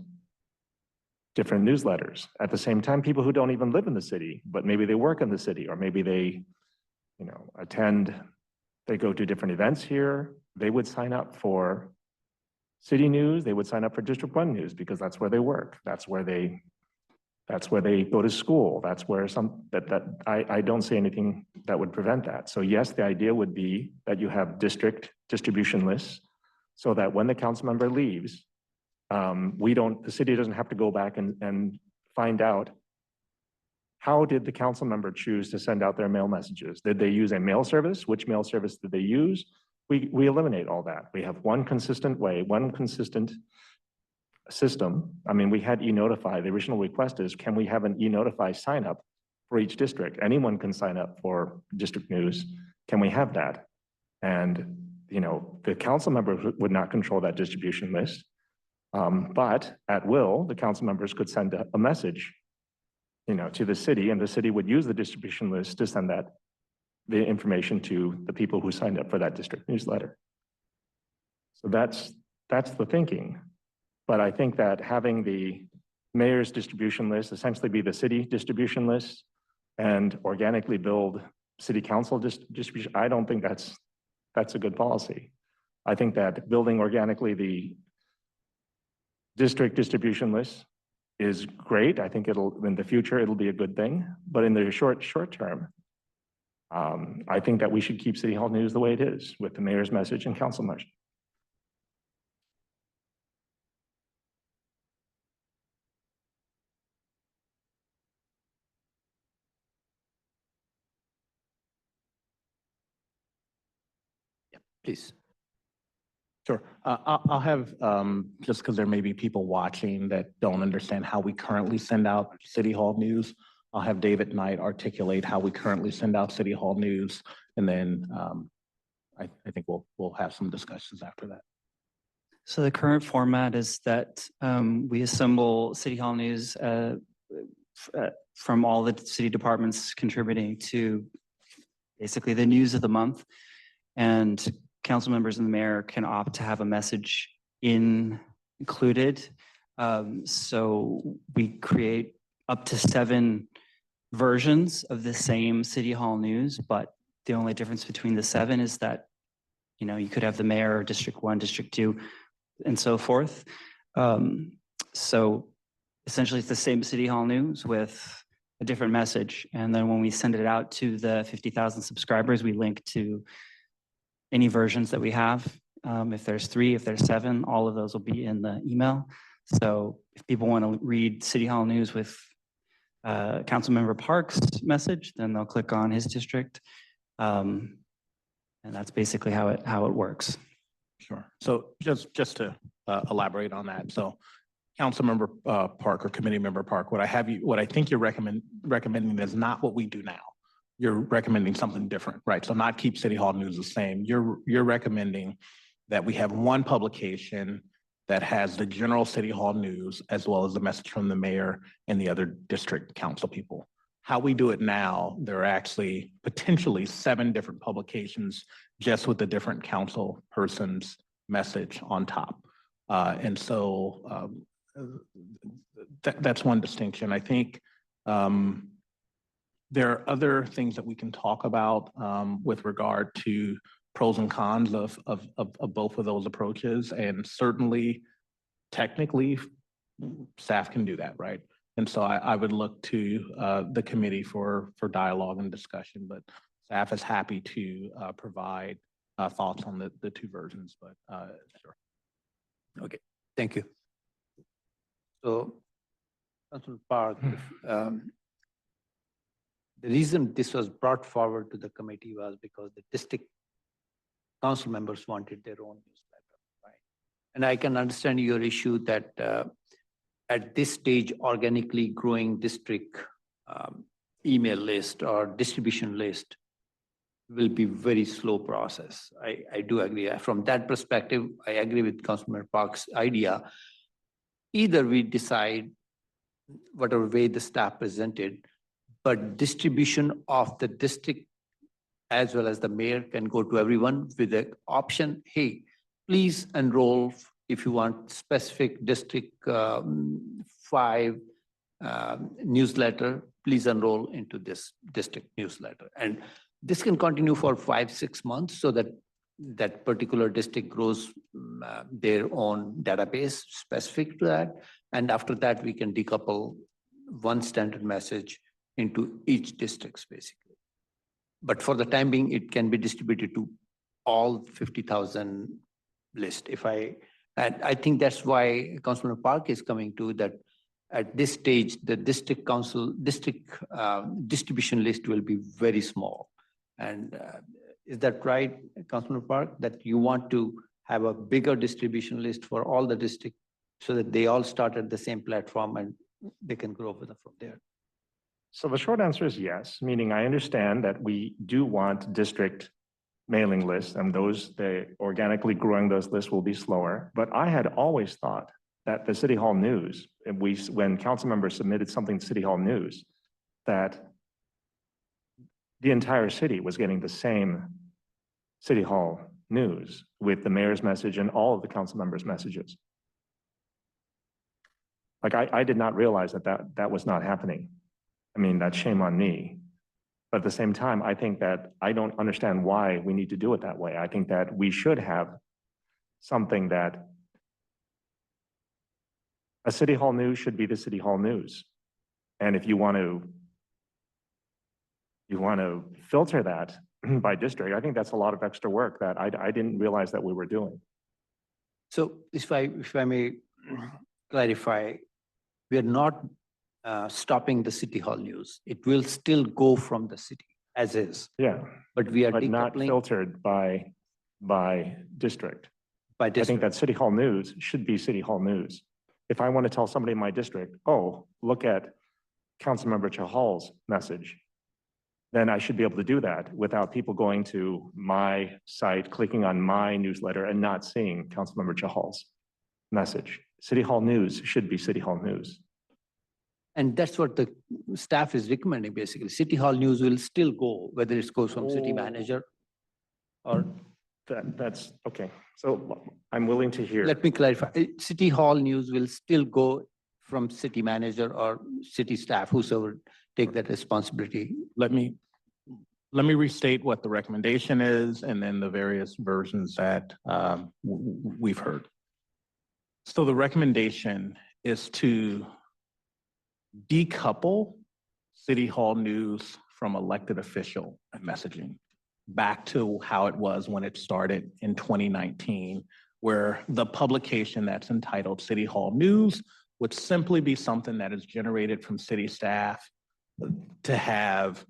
Speaker 8: newsletters. At the same time, people who don't even live in the city, but maybe they work in the city, or maybe they, they go to different events here, they would sign up for city news, they would sign up for District 1 news because that's where they work. That's where they go to school. That's where I don't see anything that would prevent that. So yes, the idea would be that you have district distribution lists so that when the council member leaves, the city doesn't have to go back and find out how did the council member choose to send out their mail messages? Did they use a mail service? Which mail service did they use? We eliminate all that. We have one consistent way, one consistent system. I mean, we had e-notify. The original request is, can we have an e-notify sign up for each district? Anyone can sign up for district news. Can we have that? And, the council member would not control that distribution list. But at will, the council members could send a message, to the city, and the city would use the distribution list to send that the information to the people who signed up for that district newsletter. So that's the thinking. But I think that having the mayor's distribution list essentially be the city distribution list and organically build city council distribution, I don't think that's a good policy. I think that building organically the district distribution list is great. I think in the future, it'll be a good thing. But in the short term, I think that we should keep City Hall News the way it is with the mayor's message and council message.
Speaker 1: Please.
Speaker 3: Sure. I'll have, just because there may be people watching that don't understand how we currently send out City Hall news, I'll have David Knight articulate how we currently send out City Hall news. And then I think we'll have some discussions after that.
Speaker 9: So the current format is that we assemble City Hall news from all the city departments contributing to basically the news of the month. And council members and the mayor can opt to have a message included. So we create up to 7 versions of the same City Hall news, but the only difference between the 7 is that, you know, you could have the mayor, District 1, District 2, and so forth. So essentially it's the same City Hall news with a different message. And then when we send it out to the 50,000 subscribers, we link to any versions that we have. If there's 3, if there's 7, all of those will be in the email. So if people want to read City Hall news with Councilmember Park's message, then they'll click on his district. And that's basically how it works.
Speaker 3: Sure. So just to elaborate on that. So Councilmember Park or Committee Member Park, what I think you're recommending is not what we do now. You're recommending something different, right? So not keep City Hall news the same. You're recommending that we have one publication that has the general City Hall news as well as the message from the mayor and the other district council people. How we do it now, there are actually potentially 7 different publications just with the different council person's message on top. And so that's one distinction. I think there are other things that we can talk about with regard to pros and cons of both of those approaches. And certainly, technically, staff can do that, right? And so I would look to the committee for dialogue and discussion, but staff is happy to provide thoughts on the 2 versions, but sure.
Speaker 1: Okay, thank you. So, Councilman Park, the reason this was brought forward to the committee was because the district council members wanted their own newsletter, right? And I can understand your issue that at this stage, organically growing district email list or distribution list will be very slow process. I do agree. From that perspective, I agree with Councilman Park's idea. Either we decide whatever way the staff presented, but distribution of the district as well as the mayor can go to everyone with the option, hey, please enroll if you want specific district 5 newsletter, please enroll into this district newsletter. And this can continue for 5-6 months so that that particular district grows their own database specific to that. And after that, we can decouple one standard message into each districts basically. But for the time being, it can be distributed to all 50,000 list. And I think that's why Councilman Park is coming to that at this stage, the district distribution list will be very small. And is that right, Councilman Park, that you want to have a bigger distribution list for all the districts so that they all start at the same platform and they can grow with them from there?
Speaker 8: So the short answer is yes, meaning I understand that we do want district mailing lists, and organically growing those lists will be slower. But I had always thought that the City Hall news, when council members submitted something to City Hall news, that the entire city was getting the same city hall news with the mayor's message and all of the council members' messages. Like, I did not realize that was not happening. I mean, that's shame on me. But at the same time, I think that I don't understand why we need to do it that way. I think that we should have something that a city hall news should be the city hall news. And if you want to filter that by district, I think that's a lot of extra work that I didn't realize that we were doing.
Speaker 1: So if I may clarify, we are not stopping the city hall news. It will still go from the city as is,
Speaker 8: Yeah,
Speaker 1: but we are
Speaker 8: but not
Speaker 1: decoupling
Speaker 8: filtered by district.
Speaker 1: by
Speaker 8: I think
Speaker 1: district.
Speaker 8: that city hall news should be city hall news. If I want to tell somebody in my district, oh, look at Councilmember Chahal's message, then I should be able to do that without people going to my site, clicking on my newsletter and not seeing Councilmember Chahal's message. City hall news should be city hall news.
Speaker 1: And that's what the staff is recommending, basically. City hall news will still go, whether it goes from city
Speaker 8: Oh.
Speaker 1: manager or,
Speaker 8: That's, okay. So I'm willing to hear.
Speaker 1: let me clarify. City hall news will still go from city manager or city staff, whosoever take that responsibility.
Speaker 3: Let me restate what the recommendation is and then the various versions that we've heard. So the recommendation is to decouple city hall news from elected official messaging back to how it was when it started in 2019, where the publication that's entitled City Hall News would simply be something that is generated from city staff to have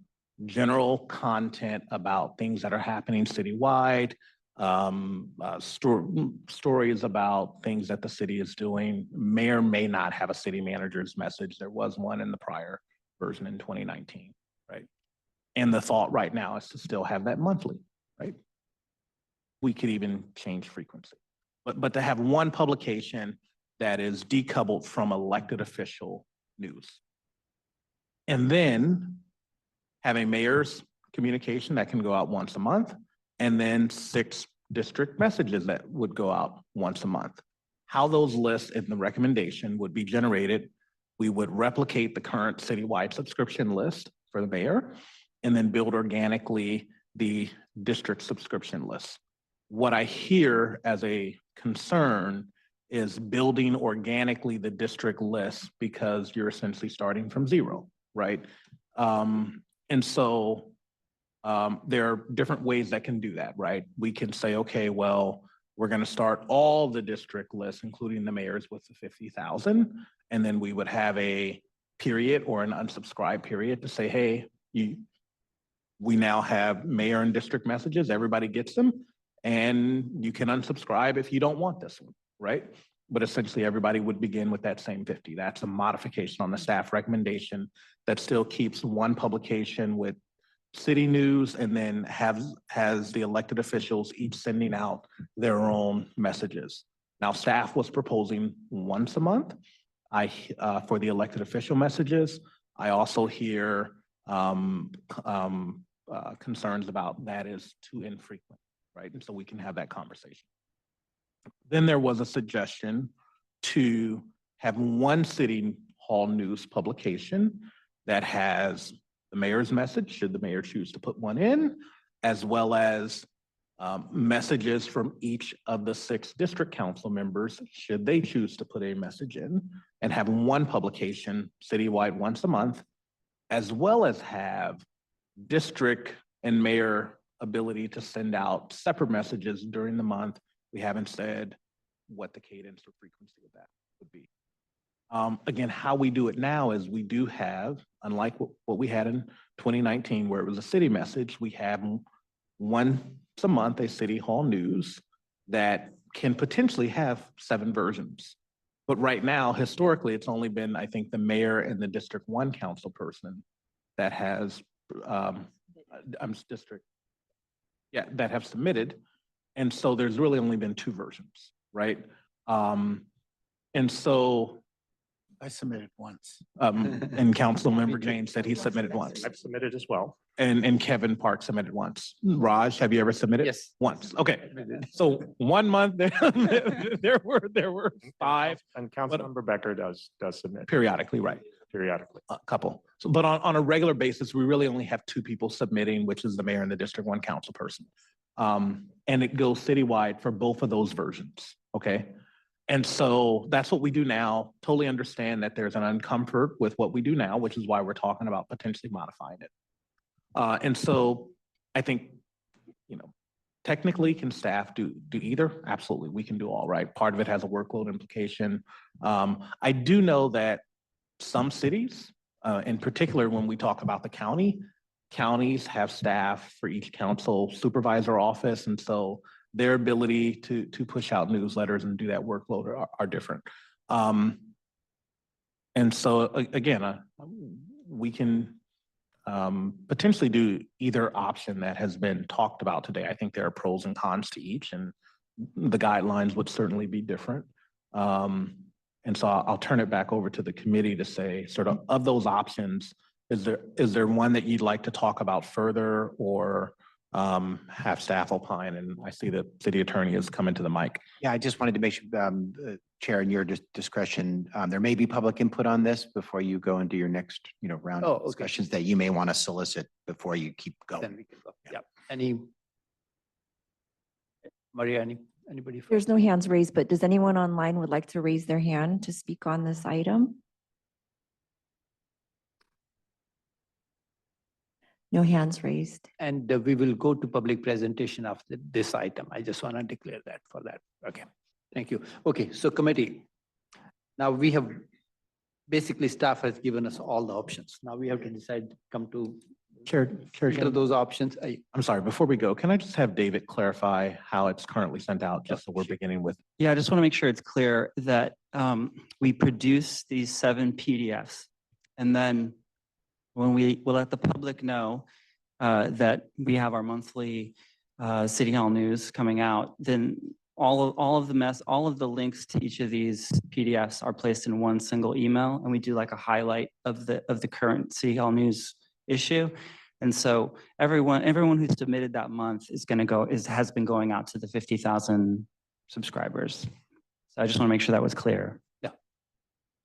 Speaker 3: general content about things that are happening citywide, stories about things that the city is doing, may or may not have a city manager's message. There was one in the prior version in 2019, right? And the thought right now is to still have that monthly, right? We could even change frequency, but to have one publication that is decoupled from elected official news. And then have a mayor's communication that can go out once a month, and then 6 district messages that would go out once a month. How those lists in the recommendation would be generated, we would replicate the current citywide subscription list for the mayor, and then build organically the district subscription list. What I hear as a concern is building organically the district list because you're essentially starting from 0, right? And so there are different ways that can do that, right? We can say, okay, well, we're going to start all the district lists, including the mayors, with the 50,000. And then we would have a period or an unsubscribe period to say, hey, we now have mayor and district messages. Everybody gets them. And you can unsubscribe if you don't want this one, right? But essentially everybody would begin with that same 50. That's a modification on the staff recommendation that still keeps one publication with city news and then has the elected officials each sending out their own messages. Now, staff was proposing once a month for the elected official messages. I also hear concerns about that is too infrequent, right? And so we can have that conversation. Then there was a suggestion to have one city hall news publication that has the mayor's message, should the mayor choose to put one in, as well as messages from each of the 6 district council members, should they choose to put a message in, and have one publication citywide once a month, as well as have district and mayor ability to send out separate messages during the month. We haven't said what the cadence or frequency of that would be. Again, how we do it now is we do have, unlike what we had in 2019, where it was a city message, we have once a month a city hall news that can potentially have 7 versions. But right now, historically, it's only been, I think, the mayor and the District 1 council person that has, that have submitted. And so there's really only been 2 versions, right? And so
Speaker 7: I submitted once.
Speaker 3: And Councilmember James said he submitted once.
Speaker 8: I've submitted as well.
Speaker 3: And Kevin Park submitted once. Raj, have you ever submitted?
Speaker 1: Yes.
Speaker 3: Once, okay. So 1 month, there were 5
Speaker 8: And Councilmember Becker does submit
Speaker 3: periodically, right?
Speaker 8: periodically.
Speaker 3: A couple. So, but on a regular basis, we really only have 2 people submitting, which is the mayor and the District 1 council person. And it goes citywide for both of those versions, okay? And so that's what we do now. Totally understand that there's an uncomfort with what we do now, which is why we're talking about potentially modifying it. And so I think, you know, technically, can staff do either? Absolutely, we can do all, right? Part of it has a workload implication. I do know that some cities, in particular, when we talk about the county, counties have staff for each council supervisor office. And so their ability to push out newsletters and do that workload are different. And so again, we can potentially do either option that has been talked about today. I think there are pros and cons to each, and the guidelines would certainly be different. And so I'll turn it back over to the committee to say, sort of those options, is there one that you'd like to talk about further, or have staff opine? And I see the city attorney is coming to the mic.
Speaker 2: Yeah, I just wanted to make sure, Chair, in your discretion, there may be public input on this before you go into your next, round
Speaker 1: Oh,
Speaker 2: of
Speaker 1: okay.
Speaker 2: discussions that you may want to solicit before you keep
Speaker 1: Then
Speaker 2: going.
Speaker 1: we can go. Yeah. Maria, anybody?
Speaker 5: There's no hands raised, but does anyone online would like to raise their hand to speak on this item? No hands raised.
Speaker 1: And we will go to public presentation after this item. I just want to declare that for that. Okay, thank you. Okay, so committee. Now we have, basically staff has given us all the options. Now we have to decide, come to
Speaker 3: Chair,
Speaker 1: either of those options.
Speaker 3: I'm sorry, before we go, can I just have David clarify how it's currently sent out, just so we're beginning with?
Speaker 9: Yeah, I just want to make sure it's clear that we produce these 7 PDFs. And then when we will let the public know that we have our monthly City Hall news coming out, then all of the links to each of these PDFs are placed in one single email, and we do like a highlight of the current City Hall news issue. And so everyone who submitted that month has been going out to the 50,000 subscribers. So I just want to make sure that was clear.
Speaker 1: Yeah,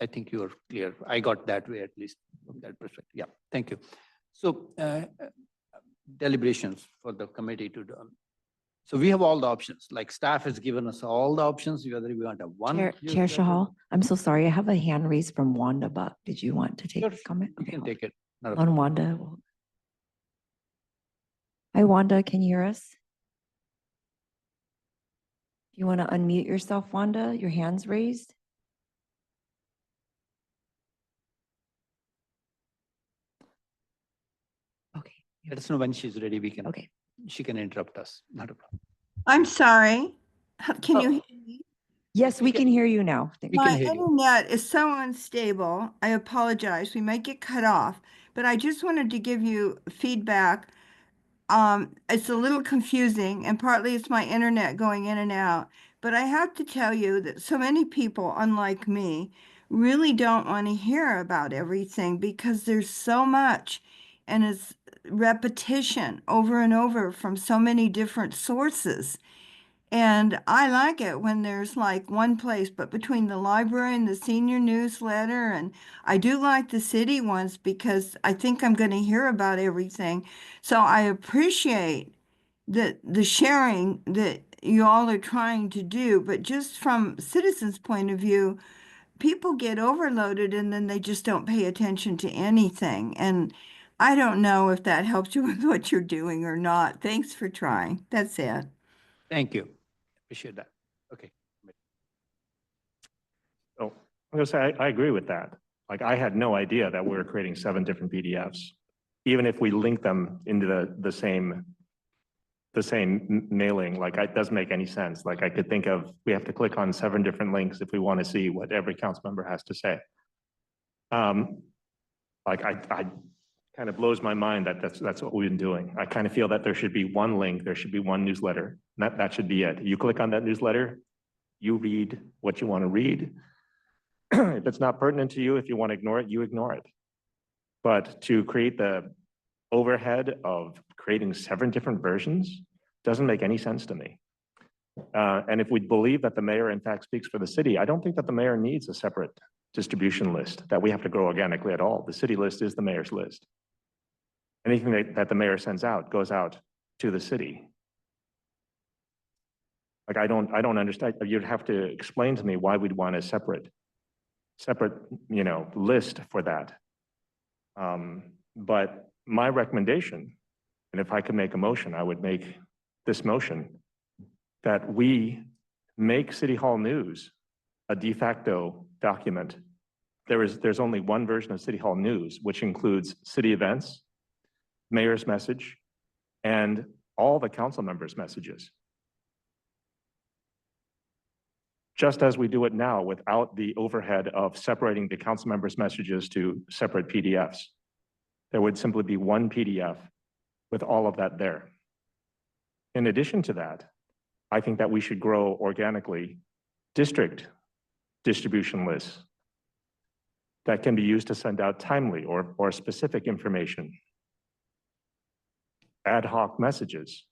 Speaker 1: I think you are clear. I got that way, at least from that perspective. Yeah, thank you. So deliberations for the committee to do. So we have all the options, like staff has given us all the options, whether we want a one.
Speaker 5: Chair
Speaker 1: newsletter.
Speaker 5: Shahal, I'm so sorry. I have a hand raised from Wanda Buck. Did you want to take
Speaker 1: Sure,
Speaker 5: a comment?
Speaker 1: You
Speaker 5: Okay,
Speaker 1: can
Speaker 5: hold
Speaker 1: take it. Not a
Speaker 5: on Wanda. Hi, Wanda, can you hear us? You want to unmute yourself, Wanda? Your hand's raised? Okay,
Speaker 1: Let us know when she's ready. We can,
Speaker 5: okay.
Speaker 1: she can interrupt us. Not a problem.
Speaker 10: I'm sorry. Can you
Speaker 5: Oh.
Speaker 10: hear me?
Speaker 5: Yes, we can hear you now. Thank
Speaker 1: We
Speaker 5: you.
Speaker 1: can
Speaker 10: My
Speaker 1: hear you.
Speaker 10: internet is so unstable. I apologize. We might get cut off, but I just wanted to give you feedback. It's a little confusing, and partly it's my internet going in and out. But I have to tell you that so many people, unlike me, really don't want to hear about everything because there's so much, and it's repetition over and over from so many different sources. And I like it when there's like one place, but between the library and the senior newsletter, and I do like the city ones because I think I'm going to hear about everything. So I appreciate the sharing that you all are trying to do, but just from citizens' point of view, people get overloaded and then they just don't pay attention to anything. And I don't know if that helps you with what you're doing or not. Thanks for trying. That's it.
Speaker 1: Thank you. Appreciate that. Okay.
Speaker 8: So I'm gonna say, I agree with that. Like, I had no idea that we were creating 7 different PDFs. Even if we link them into the same mailing, like, it doesn't make any sense. Like, I could think of, we have to click on 7 different links if we want to see what every council member has to say. Like, I kind of blows my mind that that's what we've been doing. I kind of feel that there should be one link, there should be one newsletter. That should be it. You click on that newsletter, you read what you want to read. If it's not pertinent to you, if you want to ignore it, you ignore it. But to create the overhead of creating 7 different versions doesn't make any sense to me. And if we believe that the mayor in fact speaks for the city, I don't think that the mayor needs a separate distribution list that we have to grow organically at all. The city list is the mayor's list. Anything that the mayor sends out goes out to the city. Like, I don't understand. You'd have to explain to me why we'd want a separate, list for that. But my recommendation, and if I could make a motion, I would make this motion that we make City Hall News a de facto document. There's only one version of City Hall News, which includes city events, mayor's message, and all the council members' messages. Just as we do it now without the overhead of separating the council members' messages to separate PDFs. There would simply be one PDF with all of that there. In addition to that, I think that we should grow organically district distribution lists that can be used to send out timely or specific information, ad hoc messages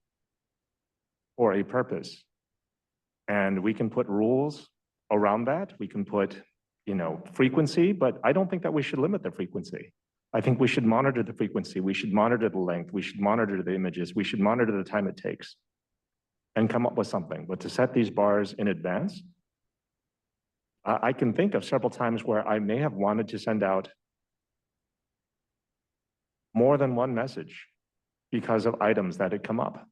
Speaker 8: for a purpose. And we can put rules around that. We can put, frequency, but I don't think that we should limit the frequency. I think we should monitor the frequency. We should monitor the length. We should monitor the images. We should monitor the time it takes and come up with something. But to set these bars in advance, I can think of several times where I may have wanted to send out more than one message because of items that had come up.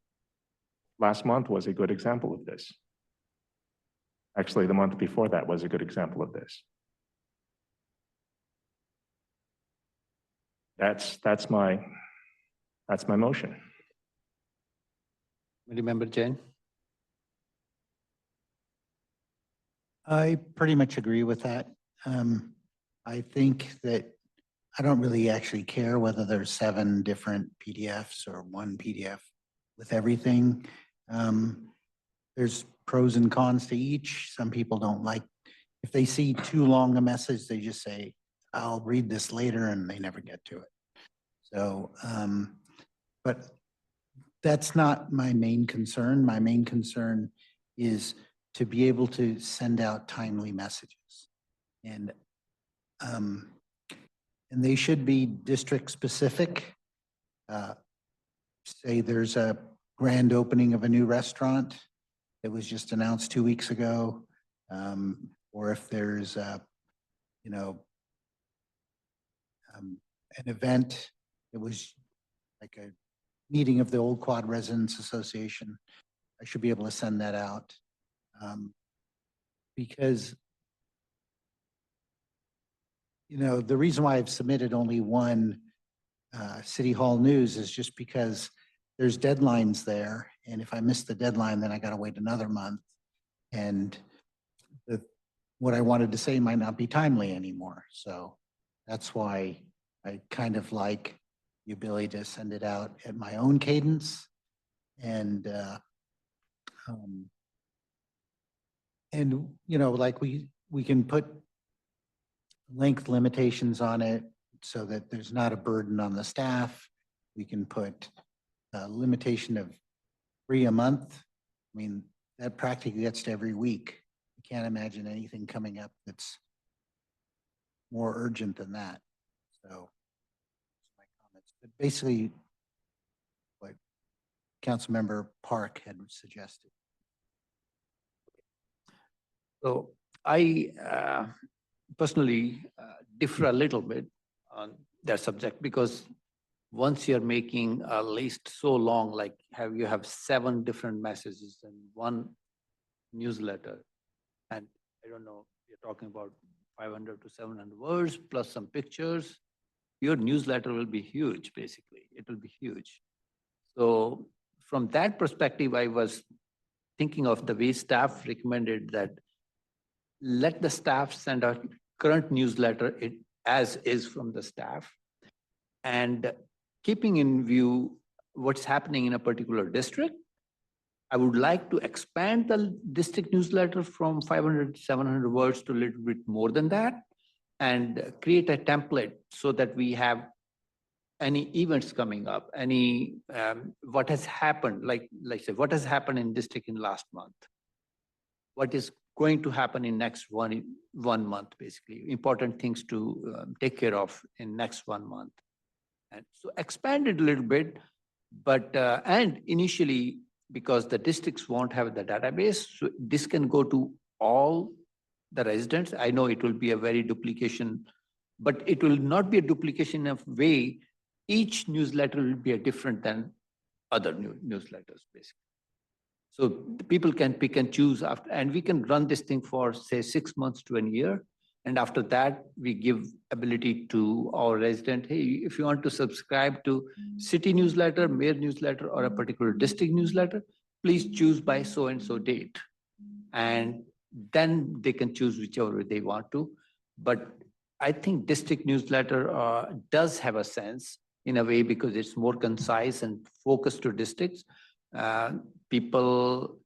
Speaker 8: Last month was a good example of this. Actually, the month before that was a good example of this. That's my motion.
Speaker 1: Member Jain?
Speaker 7: I pretty much agree with that. I think that I don't really actually care whether there's 7 different PDFs or one PDF with everything. There's pros and cons to each. Some people don't like, if they see too long a message, they just say, I'll read this later, and they never get to it. So, but that's not my main concern. My main concern is to be able to send out timely messages. And they should be district specific. Say there's a grand opening of a new restaurant that was just announced 2 weeks ago. Or if there's an event that was like a meeting of the Old Quad Residents Association, I should be able to send that out. Because the reason why I've submitted only one City Hall News is just because there's deadlines there. And if I miss the deadline, then I got to wait another month. And what I wanted to say might not be timely anymore. So that's why I kind of like the ability to send it out at my own cadence. And like we can put length limitations on it so that there's not a burden on the staff. We can put a limitation of 3 a month. I mean, that practically gets to every week. I can't imagine anything coming up that's more urgent than that. So my comments, but basically what Councilmember Park had suggested.
Speaker 1: So I personally differ a little bit on that subject, because once you're making a list so long, like you have 7 different messages in one newsletter, and I don't know, you're talking about 500 to 700 words plus some pictures, your newsletter will be huge, basically. It will be huge. So from that perspective, I was thinking of the way staff recommended that let the staff send out current newsletter as is from the staff, and keeping in view what's happening in a particular district, I would like to expand the district newsletter from 500, 700 words to a little bit more than that and create a template so that we have any events coming up, any, what has happened, like say, what has happened in district in last month? What is going to happen in next one month, basically, important things to take care of in next 1 month. And so expand it a little bit, but, and initially, because the districts won't have the database, so this can go to all the residents. I know it will be a very duplication, but it will not be a duplication of way. Each newsletter will be a different than other newsletters, basically. So the people can pick and choose after, and we can run this thing for say 6 months to a year. And after that, we give ability to our resident, hey, if you want to subscribe to city newsletter, mayor newsletter, or a particular district newsletter, please choose by so and so date. And then they can choose whichever they want to. But I think district newsletter does have a sense in a way because it's more concise and focused to districts. People,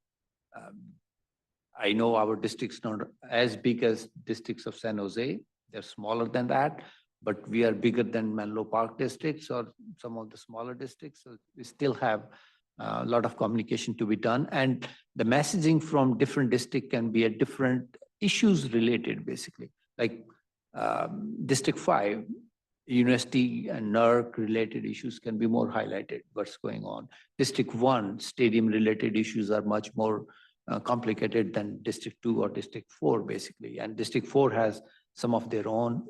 Speaker 1: I know our district's not as big as districts of San Jose. They're smaller than that, but we are bigger than Menlo Park districts or some of the smaller districts. So we still have a lot of communication to be done. And the messaging from different districts can be at different issues related, basically. Like District 5, university and NERC related issues can be more highlighted, what's going on. District 1, stadium related issues are much more complicated than District 2 or District 4, basically. And District 4 has some of their own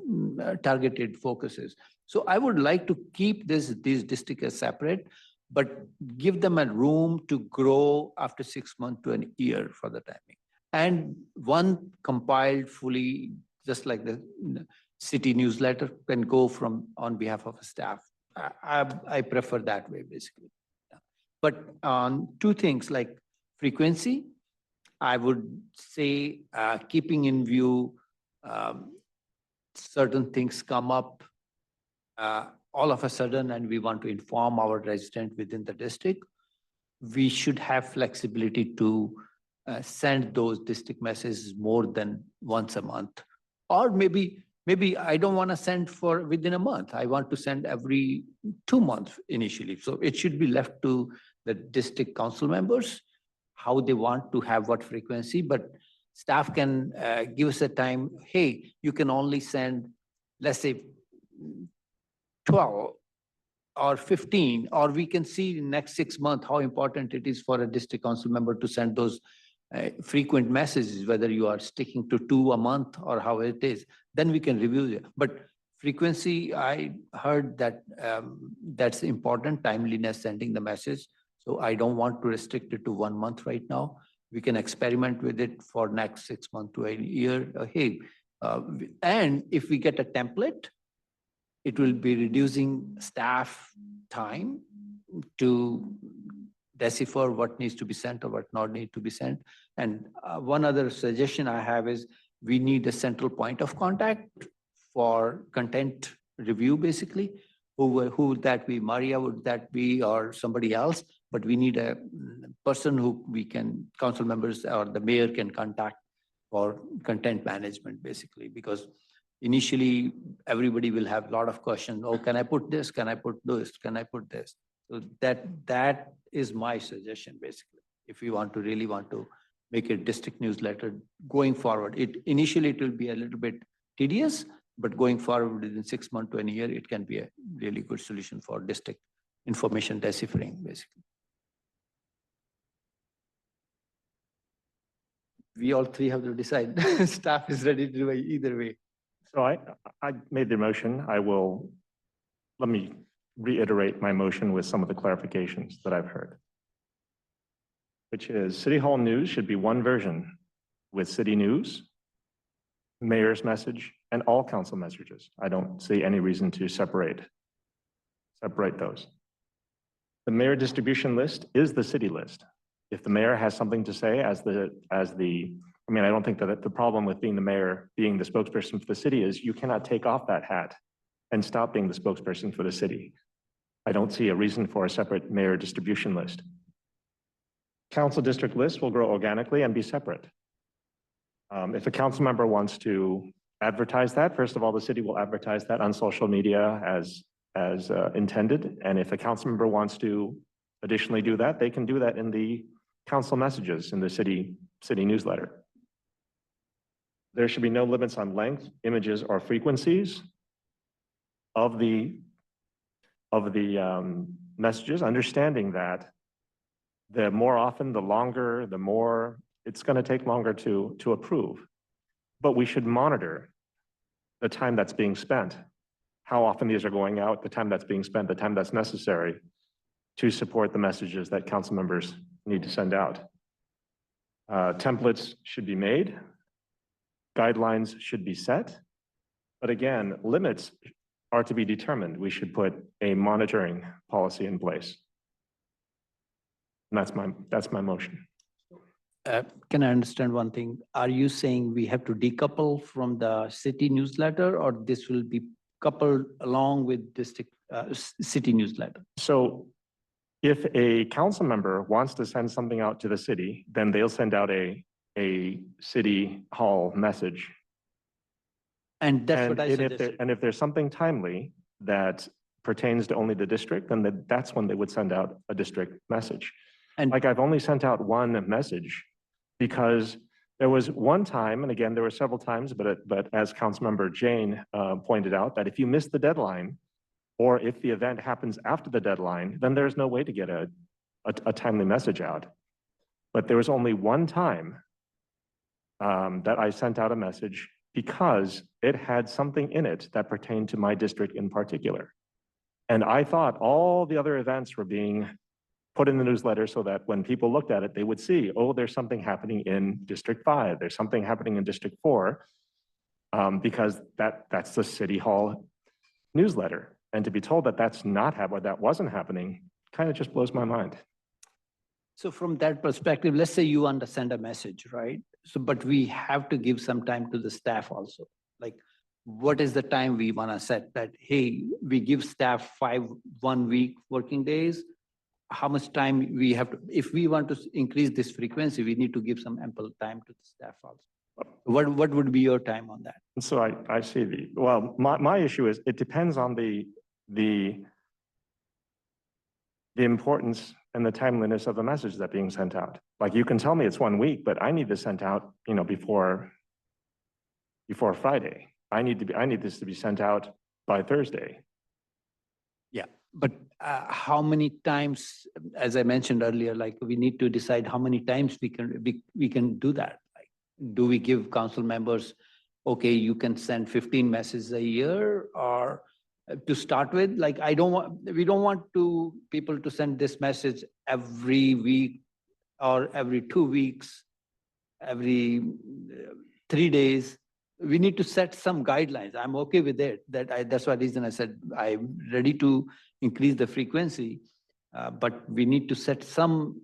Speaker 1: targeted focuses. So I would like to keep these districts as separate, but give them a room to grow after 6 months to a year for the timing. And one compiled fully, just like the city newsletter can go from on behalf of a staff. I prefer that way, basically. But on two things like frequency, I would say keeping in view certain things come up all of a sudden and we want to inform our resident within the district, we should have flexibility to send those district messages more than once a month. Or maybe I don't want to send for within a month. I want to send every 2 months initially. So it should be left to the district council members, how they want to have what frequency, but staff can give us a time, hey, you can only send, let's say, 12 or 15, or we can see in next 6 months how important it is for a district council member to send those frequent messages, whether you are sticking to 2 a month or how it is, then we can review it. But frequency, I heard that that's important, timeliness, sending the message. So I don't want to restrict it to 1 month right now. We can experiment with it for next 6 months to a year. And if we get a template, it will be reducing staff time to decipher what needs to be sent or what not need to be sent. And one other suggestion I have is we need a central point of contact for content review, basically. Who would that be? Maria, would that be, or somebody else? But we need a person who we can, council members or the mayor can contact for content management, basically, because initially everybody will have a lot of questions. Oh, can I put this? Can I put this? Can I put this? So that is my suggestion, basically. If we want to really want to make a district newsletter going forward, initially it will be a little bit tedious, but going forward within 6 months to a year, it can be a really good solution for district information deciphering, basically. We all three have to decide. Staff is ready to do it either way.
Speaker 8: So I made the motion. Let me reiterate my motion with some of the clarifications that I've heard, which is City Hall News should be one version with city news, mayor's message, and all council messages. I don't see any reason to separate those. The mayor distribution list is the city list. If the mayor has something to say I don't think that the problem with being the mayor, being the spokesperson for the city is you cannot take off that hat and stop being the spokesperson for the city. I don't see a reason for a separate mayor distribution list. council district list will grow organically and be separate. If a council member wants to advertise that, first of all, the city will advertise that on social media as intended. And if a council member wants to additionally do that, they can do that in the council messages in the city newsletter. There should be no limits on length, images, or frequencies of the messages, understanding that the more often, the longer, the more it's going to take longer to approve. But we should monitor the time that's being spent, how often these are going out, the time that's being spent, the time that's necessary to support the messages that council members need to send out. Templates should be made. Guidelines should be set. But again, limits are to be determined. We should put a monitoring policy in place. And that's my motion.
Speaker 1: Can I understand one thing? Are you saying we have to decouple from the city newsletter, or this will be coupled along with district city newsletter?
Speaker 8: So if a council member wants to send something out to the city, then they'll send out a city hall message.
Speaker 1: And that's what I
Speaker 8: if
Speaker 1: suggested.
Speaker 8: and if there's something timely that pertains to only the district, then that's when they would send out a district message.
Speaker 1: And
Speaker 8: Like I've only sent out one message because there was one time, and again, there were several times, but as Councilmember Jane pointed out, that if you miss the deadline, or if the event happens after the deadline, then there's no way to get a timely message out. But there was only one time that I sent out a message because it had something in it that pertained to my district in particular. And I thought all the other events were being put in the newsletter so that when people looked at it, they would see, oh, there's something happening in District 5, there's something happening in District 4, because that's the City Hall newsletter. And to be told that that's not happening, that wasn't happening, kind of just blows my mind.
Speaker 1: so from that perspective, let's say you want to send a message, right? So, but we have to give some time to the staff also. Like, what is the time we want to set that, hey, we give staff 1 week working days? How much time we have to, if we want to increase this frequency, we need to give some ample time to the staff also. What would be your time on that?
Speaker 8: And so I see well, my issue is it depends on the importance and the timeliness of the message that's being sent out. Like you can tell me it's 1 week, but I need this sent out, before Friday. I need this to be sent out by Thursday.
Speaker 1: Yeah, but how many times, as I mentioned earlier, like we need to decide how many times we can do that. Like, do we give council members, okay, you can send 15 messages a year, or to start with, like we don't want people to send this message every week or every 2 weeks, every 3 days. We need to set some guidelines. I'm okay with it. That's why reason I said I'm ready to increase the frequency, but we need to set some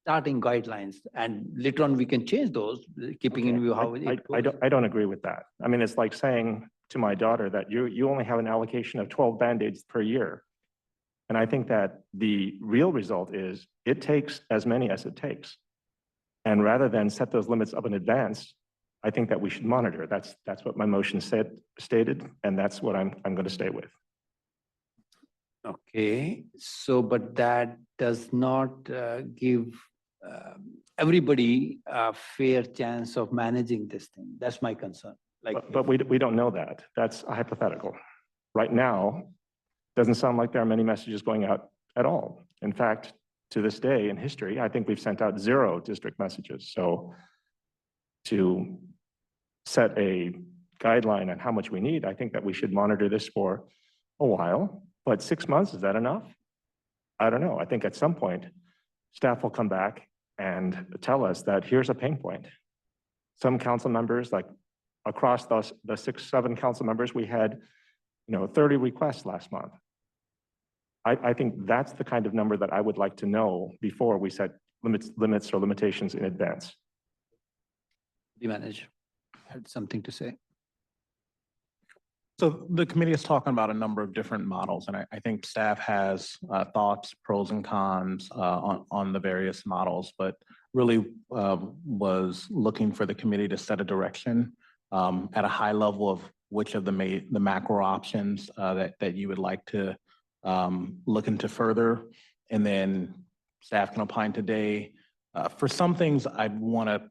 Speaker 1: starting guidelines, and later on we can change those, keeping in view how it goes.
Speaker 8: I don't agree with that. I mean, it's like saying to my daughter that you only have an allocation of 12 Band-Aids per year. And I think that the real result is it takes as many as it takes. And rather than set those limits up in advance, I think that we should monitor. That's what my motion stated, and that's what I'm going to stay with.
Speaker 1: Okay, so but that does not give everybody a fair chance of managing this thing. That's my concern. Like,
Speaker 8: But we don't know that. That's a hypothetical. Right now, doesn't sound like there are many messages going out at all. In fact, to this day in history, I think we've sent out 0 district messages. So to set a guideline on how much we need, I think that we should monitor this for a while. But 6 months, is that enough? I don't know. I think at some point, staff will come back and tell us that here's a pain point. Some council members, like across the 6, 7 council members, we had 30 requests last month. I think that's the kind of number that I would like to know before we set limits or limitations in advance.
Speaker 1: the manager had something to say.
Speaker 3: So the committee is talking about a number of different models, and I think staff has thoughts, pros and cons on the various models, but really was looking for the committee to set a direction at a high level of which of the macro options that you would like to look into further. And then staff can opine today. For some things, I'd want to,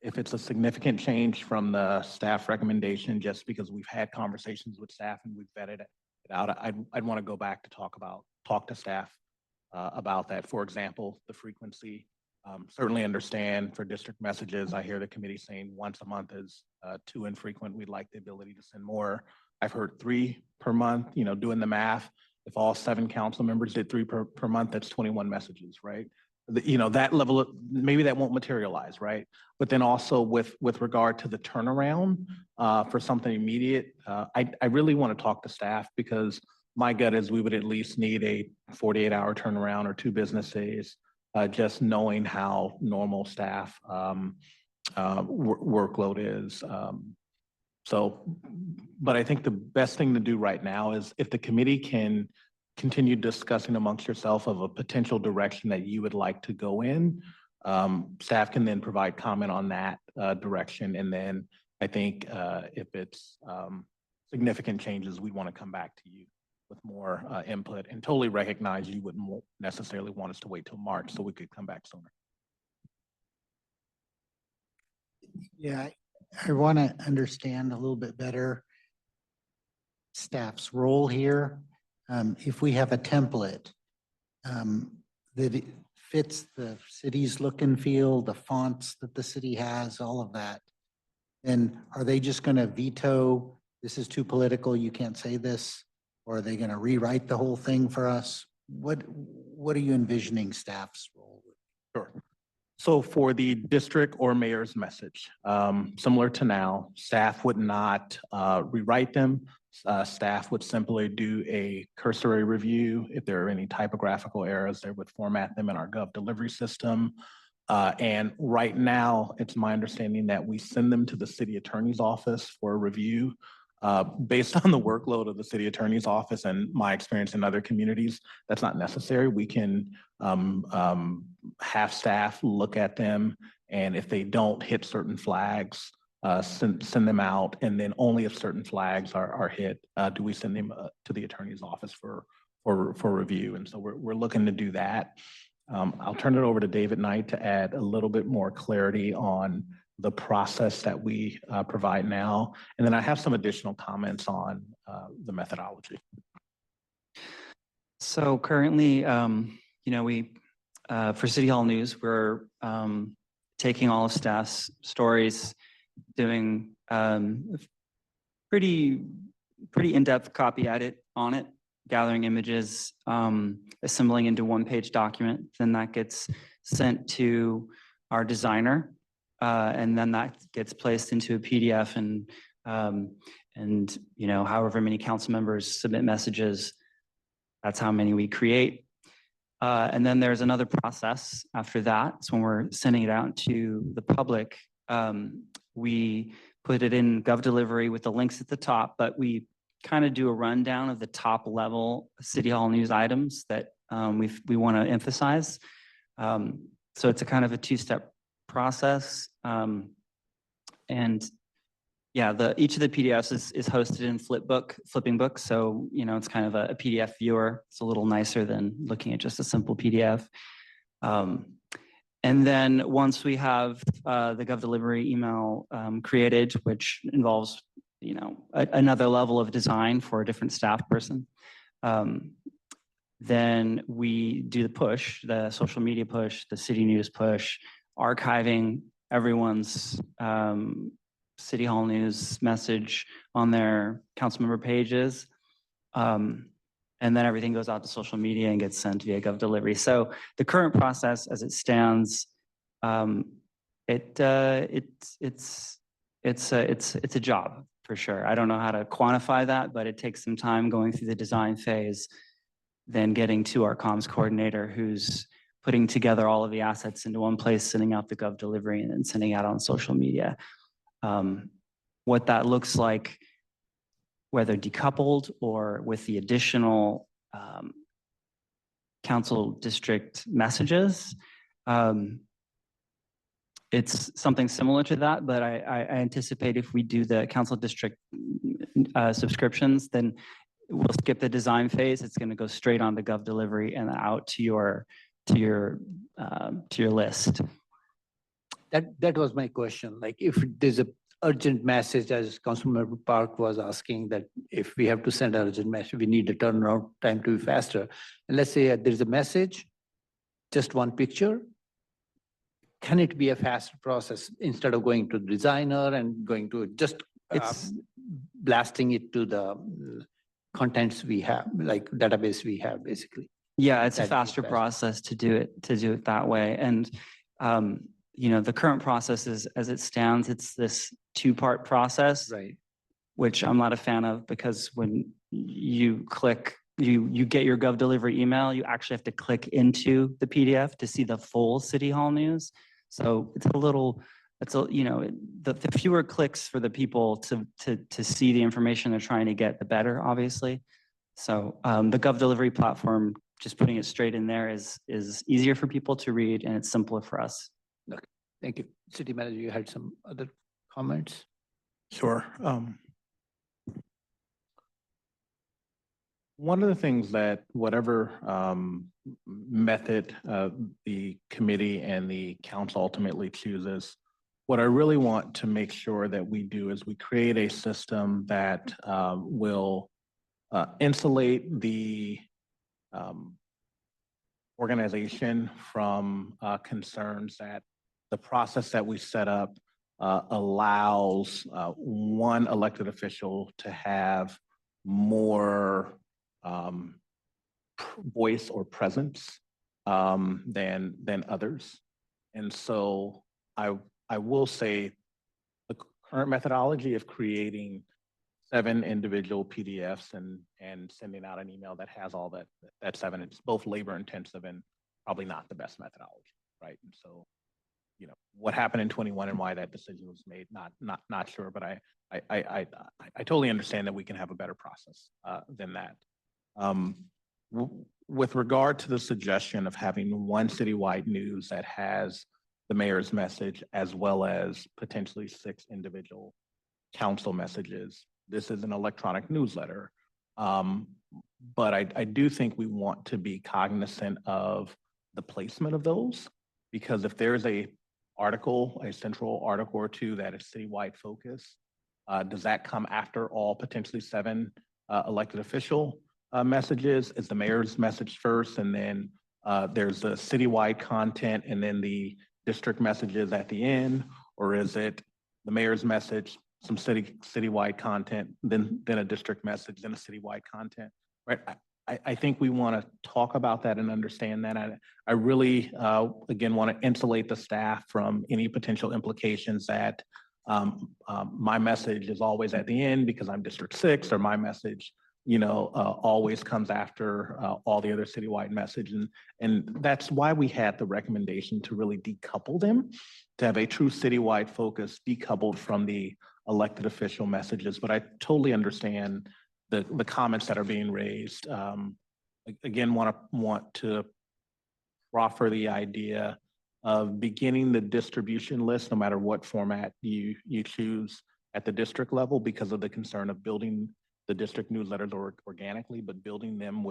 Speaker 3: if it's a significant change from the staff recommendation, just because we've had conversations with staff and we've vetted it out, I'd want to go back to talk to staff about that. For example, the frequency. Certainly understand for district messages, I hear the committee saying once a month is too infrequent. We'd like the ability to send more. I've heard 3 per month, you know, doing the math. If all 7 council members did 3 per month, that's 21 messages, right? You know, that level of, maybe that won't materialize, right? But then also with regard to the turnaround for something immediate, I really want to talk to staff, because my gut is we would at least need a 48-hour turnaround or 2 business days, just knowing how normal staff workload is. But I think the best thing to do right now is if the committee can continue discussing amongst yourself of a potential direction that you would like to go in, staff can then provide comment on that direction. And then I think if it's significant changes, we want to come back to you with more input, and totally recognize you wouldn't necessarily want us to wait till March, so we could come back sooner.
Speaker 7: Yeah, I want to understand a little bit better staff's role here. If we have a template that it fits the city's look and feel, the fonts that the city has, all of that, then are they just going to veto, this is too political, you can't say this? Or are they going to rewrite the whole thing for us? What are you envisioning staff's role?
Speaker 3: Sure. So for the district or mayor's message, similar to now, staff would not rewrite them. Staff would simply do a cursory review. If there are any typographical errors, they would format them in our Gov delivery system. And right now, it's my understanding that we send them to the city attorney's office for a review. Based on the workload of the city attorney's office and my experience in other communities, that's not necessary. We can have staff look at them, and if they don't hit certain flags, send them out, and then only if certain flags are hit, do we send them to the attorney's office for review. And so we're looking to do that. I'll turn it over to David Knight to add a little bit more clarity on the process that we provide now. And then I have some additional comments on the methodology.
Speaker 9: So currently, you know, we, for City Hall News, we're taking all of staff's stories, doing pretty in-depth copy edit on it, gathering images, assembling into one-page document. Then that gets sent to our designer. And then that gets placed into a PDF, and you know, however many council members submit messages, that's how many we create. And then there's another process after that. So when we're sending it out to the public, we put it in Gov Delivery with the links at the top, but we kind of do a rundown of the top level City Hall News items that we want to emphasize. So it's a kind of a 2-step process. And yeah, each of the PDFs is hosted in Flipping Book. So, you know, it's kind of a PDF viewer. It's a little nicer than looking at just a simple PDF. And then once we have the Gov Delivery email created, which involves, you know, another level of design for a different staff person, then we do the push, the social media push, the city news push, archiving everyone's City Hall News message on their council member pages. And then everything goes out to social media and gets sent via Gov Delivery. So the current process as it stands, it's a job for sure. I don't know how to quantify that, but it takes some time going through the design phase, then getting to our comms coordinator who's putting together all of the assets into one place, sending out the Gov Delivery, and then sending out on social media. What that looks like whether decoupled or with the additional council district messages. It's something similar to that, but I anticipate if we do the council district subscriptions, then we'll skip the design phase. It's going to go straight on to Gov Delivery and out to your list.
Speaker 1: That was my question. Like if there's a urgent message, as Councilmember Park was asking, that if we have to send an urgent message, we need the turnaround time to be faster. And let's say there's a message, just one picture. Can it be a faster process instead of going to the designer and going to just blasting it to the contents we have, like database we have, basically?
Speaker 9: Yeah, it's a
Speaker 1: That'd be
Speaker 9: faster
Speaker 1: faster.
Speaker 9: process to do it that way. And you know, the current process is, as it stands, it's this two-part process,
Speaker 1: Right.
Speaker 9: which I'm not a fan of, because when you click, you get your Gov Delivery email, you actually have to click into the PDF to see the full City Hall news. So it's you know, the fewer clicks for the people to see the information they're trying to get, the better, obviously. So the Gov Delivery platform, just putting it straight in there is easier for people to read, and it's simpler for us.
Speaker 1: Thank you. City Manager, you had some other comments?
Speaker 3: Sure. One of the things that whatever method the committee and the council ultimately chooses, what I really want to make sure that we do is we create a system that will insulate the organization from concerns that the process that we set up allows one elected official to have more voice or presence than others. And so I will say the current methodology of creating 7 individual PDFs and sending out an email that has all that 7, it's both labor intensive and probably not the best methodology, right? And so, you know, what happened in 21 and why that decision was made, not sure, but I totally understand that we can have a better process than that. With regard to the suggestion of having one citywide news that has the mayor's message as well as potentially 6 individual council messages, this is an electronic newsletter. But I do think we want to be cognizant of the placement of those, because if there's a central article or 2 that is citywide focus, does that come after all potentially 7 elected official messages? Is the mayor's message first, and then there's the citywide content and then the district messages at the end? Or is it the mayor's message, some citywide content, then a district message, then a citywide content, right? I think we want to talk about that and understand that. I really, again, want to insulate the staff from any potential implications that my message is always at the end because I'm District 6, or my message, you know, always comes after all the other citywide message. And that's why we had the recommendation to really decouple them, to have a true citywide focus decoupled from the elected official messages. But I totally understand the comments that are being raised. Again, want to offer the idea of beginning the distribution list, no matter what format you choose at the district level, because of the concern of building the district newsletters organically, but building them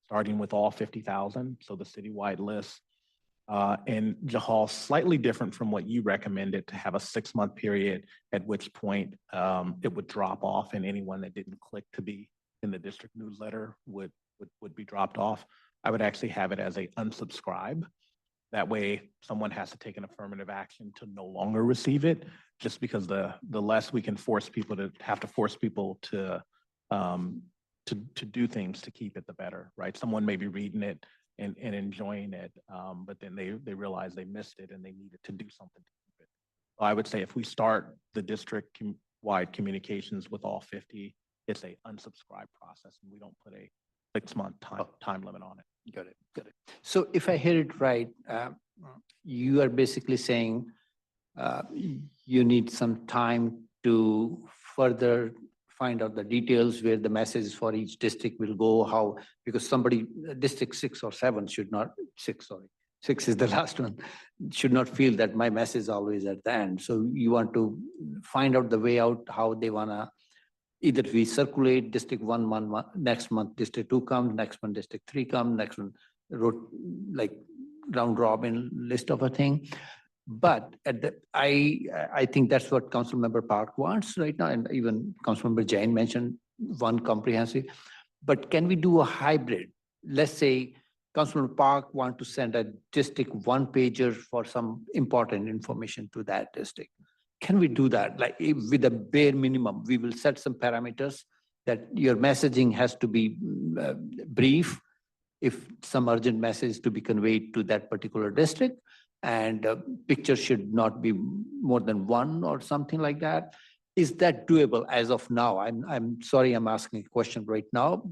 Speaker 3: starting with all 50,000, so the citywide list. And Jahal, slightly different from what you recommended, to have a 6-month period, at which point it would drop off, and anyone that didn't click to be in the district newsletter would be dropped off. I would actually have it as a unsubscribe. That way someone has to take an affirmative action to no longer receive it, just because the less we can force people to do things to keep it, the better, right? Someone may be reading it and enjoying it, but then they realize they missed it and they needed to do something to keep it. So I would say if we start the district-wide communications with all 50, it's a unsubscribe process, and we don't put a 6-month time limit on it.
Speaker 1: Got it. So if I hear it right, you are basically saying you need some time to further find out the details where the messages for each district will go, how, because somebody, District 6 or 7 should not, 6, sorry, 6 is the last one, should not feel that my message is always at the end. So you want to find out the way out, how they wanna, either we circulate District 1 month, next month District 2 comes, next month District 3 comes, next one, like round robin list of a thing. But at the, I think that's what Councilmember Park wants right now, and even Councilmember Jain mentioned one comprehensive. But can we do a hybrid? Let's say Councilmember Park want to send a district one pager for some important information to that district. Can we do that? Like with a bare minimum, we will set some parameters that your messaging has to be brief. If some urgent message to be conveyed to that particular district, and picture should not be more than one or something like that. Is that doable as of now? I'm sorry, I'm asking a question right now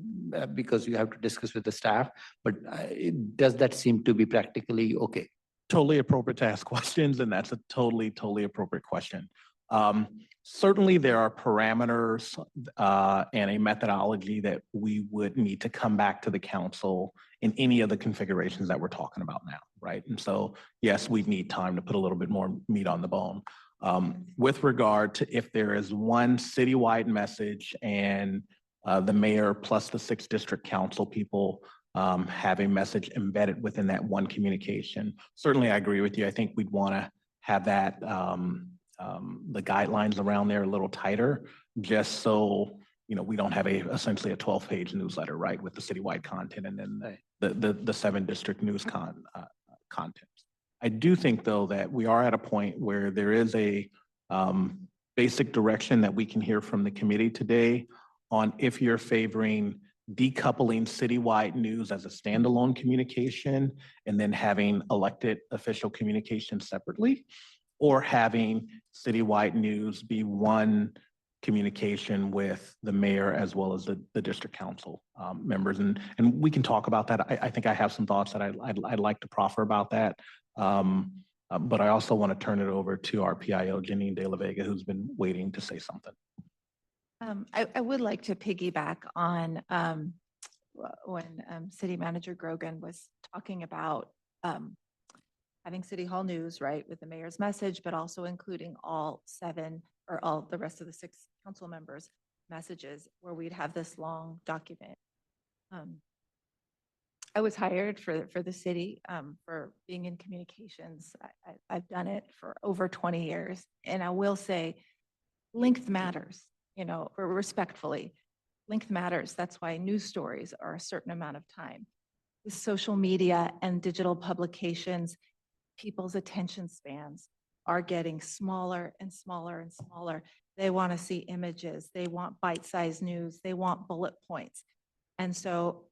Speaker 1: because you have to discuss with the staff, but does that seem to be practically okay?
Speaker 3: Totally appropriate to ask questions, and that's a totally appropriate question. Certainly, there are parameters and a methodology that we would need to come back to the council in any of the configurations that we're talking about now, right? And so, yes, we need time to put a little bit more meat on the bone. With regard to if there is one citywide message and the mayor plus the 6 district council people have a message embedded within that one communication, certainly I agree with you. I think we'd want to have that the guidelines around there a little tighter, just so we don't have essentially a 12-page newsletter, right, with the citywide content and then the 7 district news content. I do think though that we are at a point where there is a basic direction that we can hear from the committee today on if you're favoring decoupling citywide news as a standalone communication and then having elected official communication separately, or having citywide news be one communication with the mayor as well as the district council members. And we can talk about that. I think I have some thoughts that I'd like to proffer about that. But I also want to turn it over to our PIO, Janine De La Vega, who's been waiting to say something.
Speaker 6: I would like to piggyback on when City Manager Grogan was talking about having City Hall News, right, with the mayor's message, but also including all 7 or all the rest of the 6 council members' messages, where we'd have this long document. I was hired for the city for being in communications. I've done it for over 20 years, and I will say, length matters. Respectfully, length matters. That's why news stories are a certain amount of time. With social media and digital publications, people's attention spans are getting smaller and smaller and smaller. They want to see images. They want bite-sized news. They want bullet points. And so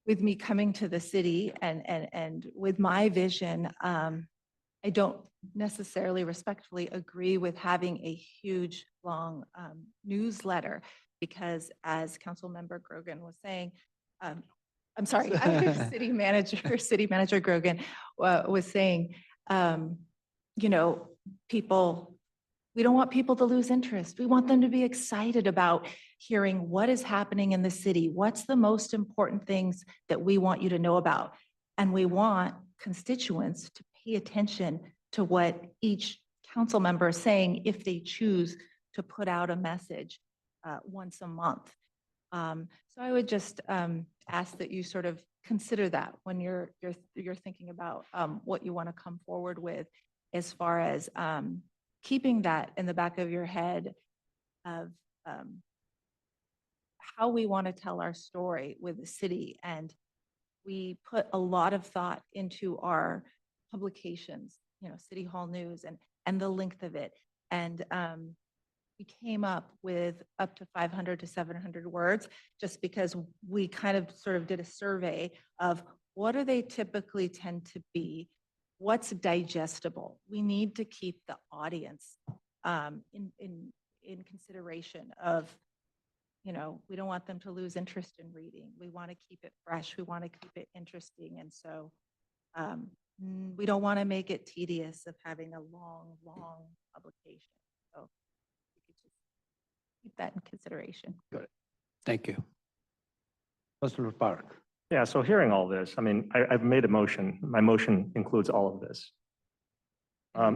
Speaker 6: with me coming to the city and with my vision, I don't necessarily respectfully agree with having a huge, long newsletter because, as Councilmember Grogan was saying, I'm sorry, City Manager Grogan was saying, people, we don't want people to lose interest. We want them to be excited about hearing what is happening in the city. What's the most important things that we want you to know about? And we want constituents to pay attention to what each council member is saying if they choose to put out a message once a month. So I would just ask that you sort of consider that when you're thinking about what you want to come forward with, as far as keeping that in the back of your head of how we want to tell our story with the city. And we put a lot of thought into our publications, City Hall News and the length of it. And we came up with up to 500 to 700 words, just because we kind of sort of did a survey of what do they typically tend to be, what's digestible. We need to keep the audience in consideration of, we don't want them to lose interest in reading. We want to keep it fresh. We want to keep it interesting. And so we don't want to make it tedious of having a long publication. So we could just keep that in consideration.
Speaker 1: Thank you. Councilor Park.
Speaker 8: Yeah, so hearing all this, I mean, I've made a motion. My motion includes all of this.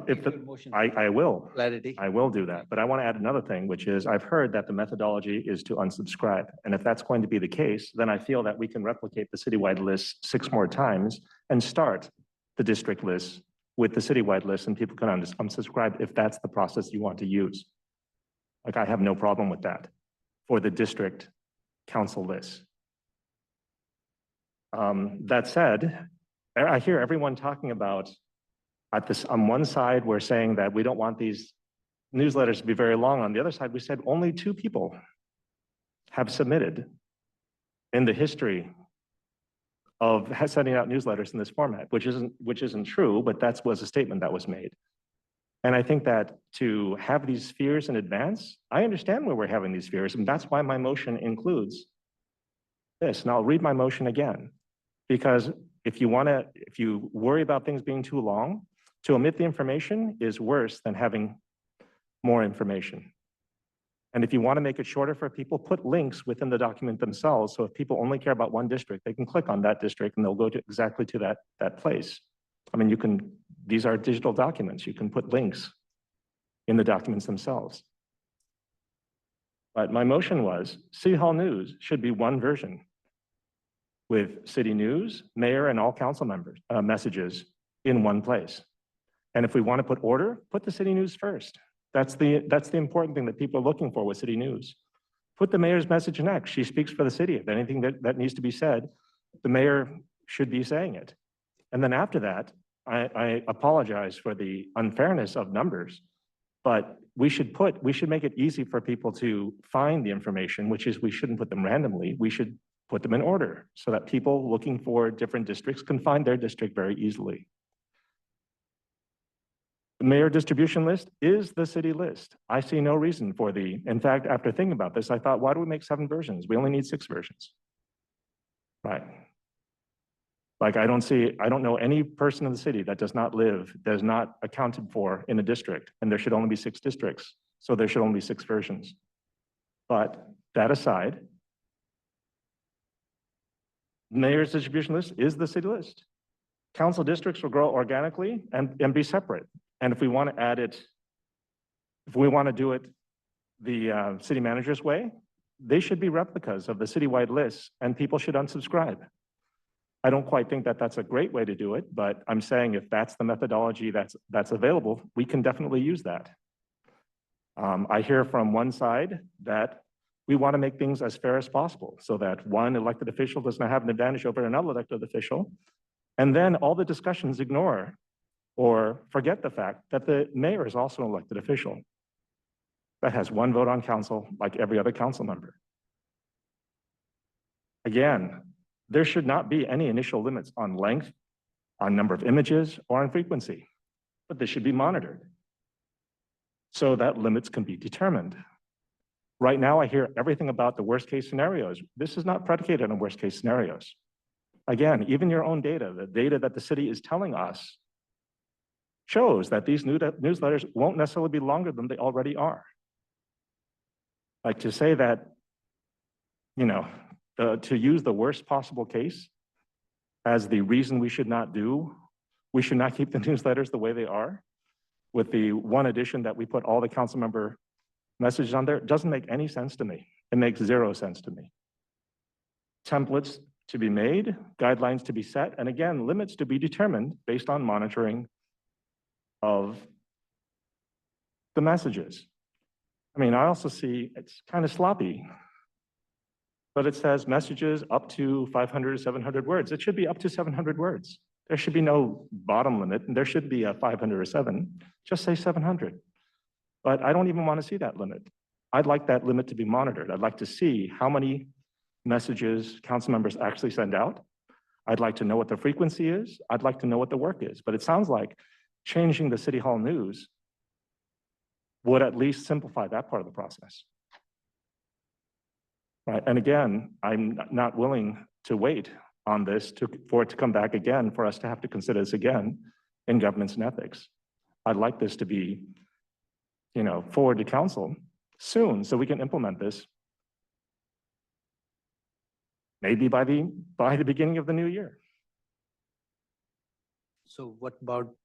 Speaker 8: If the, I will.
Speaker 1: Clarity.
Speaker 8: I will do that, but I want to add another thing, which is I've heard that the methodology is to unsubscribe. And if that's going to be the case, then I feel that we can replicate the citywide list 6 more times and start the district list with the citywide list, and people can unsubscribe if that's the process you want to use. Like, I have no problem with that for the district council list. That said, I hear everyone talking about at this, on one side, we're saying that we don't want these newsletters to be very long. On the other side, we said only 2 people have submitted in the history of sending out newsletters in this format, which isn't true, but that was a statement that was made. And I think that to have these fears in advance, I understand where we're having these fears, and that's why my motion includes this. And I'll read my motion again, because if you worry about things being too long, to omit the information is worse than having more information. And if you want to make it shorter for people, put links within the document themselves. So if people only care about one district, they can click on that district and they'll go to exactly to that place. I mean, these are digital documents. You can put links in the documents themselves. But my motion was City Hall News should be one version with city news, mayor, and all council members messages in one place. And if we want to put order, put the city news first. That's the important thing that people are looking for with city news. Put the mayor's message next. She speaks for the city. If anything that needs to be said, the mayor should be saying it. And then after that, I apologize for the unfairness of numbers, but we should make it easy for people to find the information, which is we shouldn't put them randomly. We should put them in order so that people looking for different districts can find their district very easily. The mayor distribution list is the city list. I see no reason for in fact, after thinking about this, I thought, why do we make 7 versions? We only need 6 versions. Right. Like, I don't know any person in the city that does not accounted for in a district, and there should only be 6 districts. So there should only be 6 versions. But that aside, mayor's distribution list is the city list. Council districts will grow organically and be separate. And if we want to add it, if we want to do it the city manager's way, they should be replicas of the citywide list, and people should unsubscribe. I don't quite think that that's a great way to do it, but I'm saying if that's the methodology that's available, we can definitely use that. I hear from one side that we want to make things as fair as possible so that one elected official does not have an advantage over another elected official. And then all the discussions ignore or forget the fact that the mayor is also an elected official that has 1 vote on council like every other council member. Again, there should not be any initial limits on length, on number of images, or on frequency, but they should be monitored so that limits can be determined. Right now, I hear everything about the worst case scenarios. This is not predicated on worst case scenarios. Again, even your own data, the data that the city is telling us shows that these newsletters won't necessarily be longer than they already are. Like, to say that, to use the worst possible case as the reason we should not keep the newsletters the way they are, with the one addition that we put all the council member messages on there, doesn't make any sense to me. It makes 0 sense to me. Templates to be made, guidelines to be set, and again, limits to be determined based on monitoring of the messages. I mean, I also see it's kind of sloppy, but it says messages up to 500, 700 words. It should be up to 700 words. There should be no bottom limit, and there should be a 500 or 7. Just say 700. But I don't even want to see that limit. I'd like that limit to be monitored. I'd like to see how many messages council members actually send out. I'd like to know what the frequency is. I'd like to know what the work is. But it sounds like changing the City Hall News would at least simplify that part of the process. Right, and again, I'm not willing to wait on this for it to come back again, for us to have to consider this again in governance and ethics. I'd like this to be forward to council soon so we can implement this. Maybe by the beginning of the new year.
Speaker 1: So what about,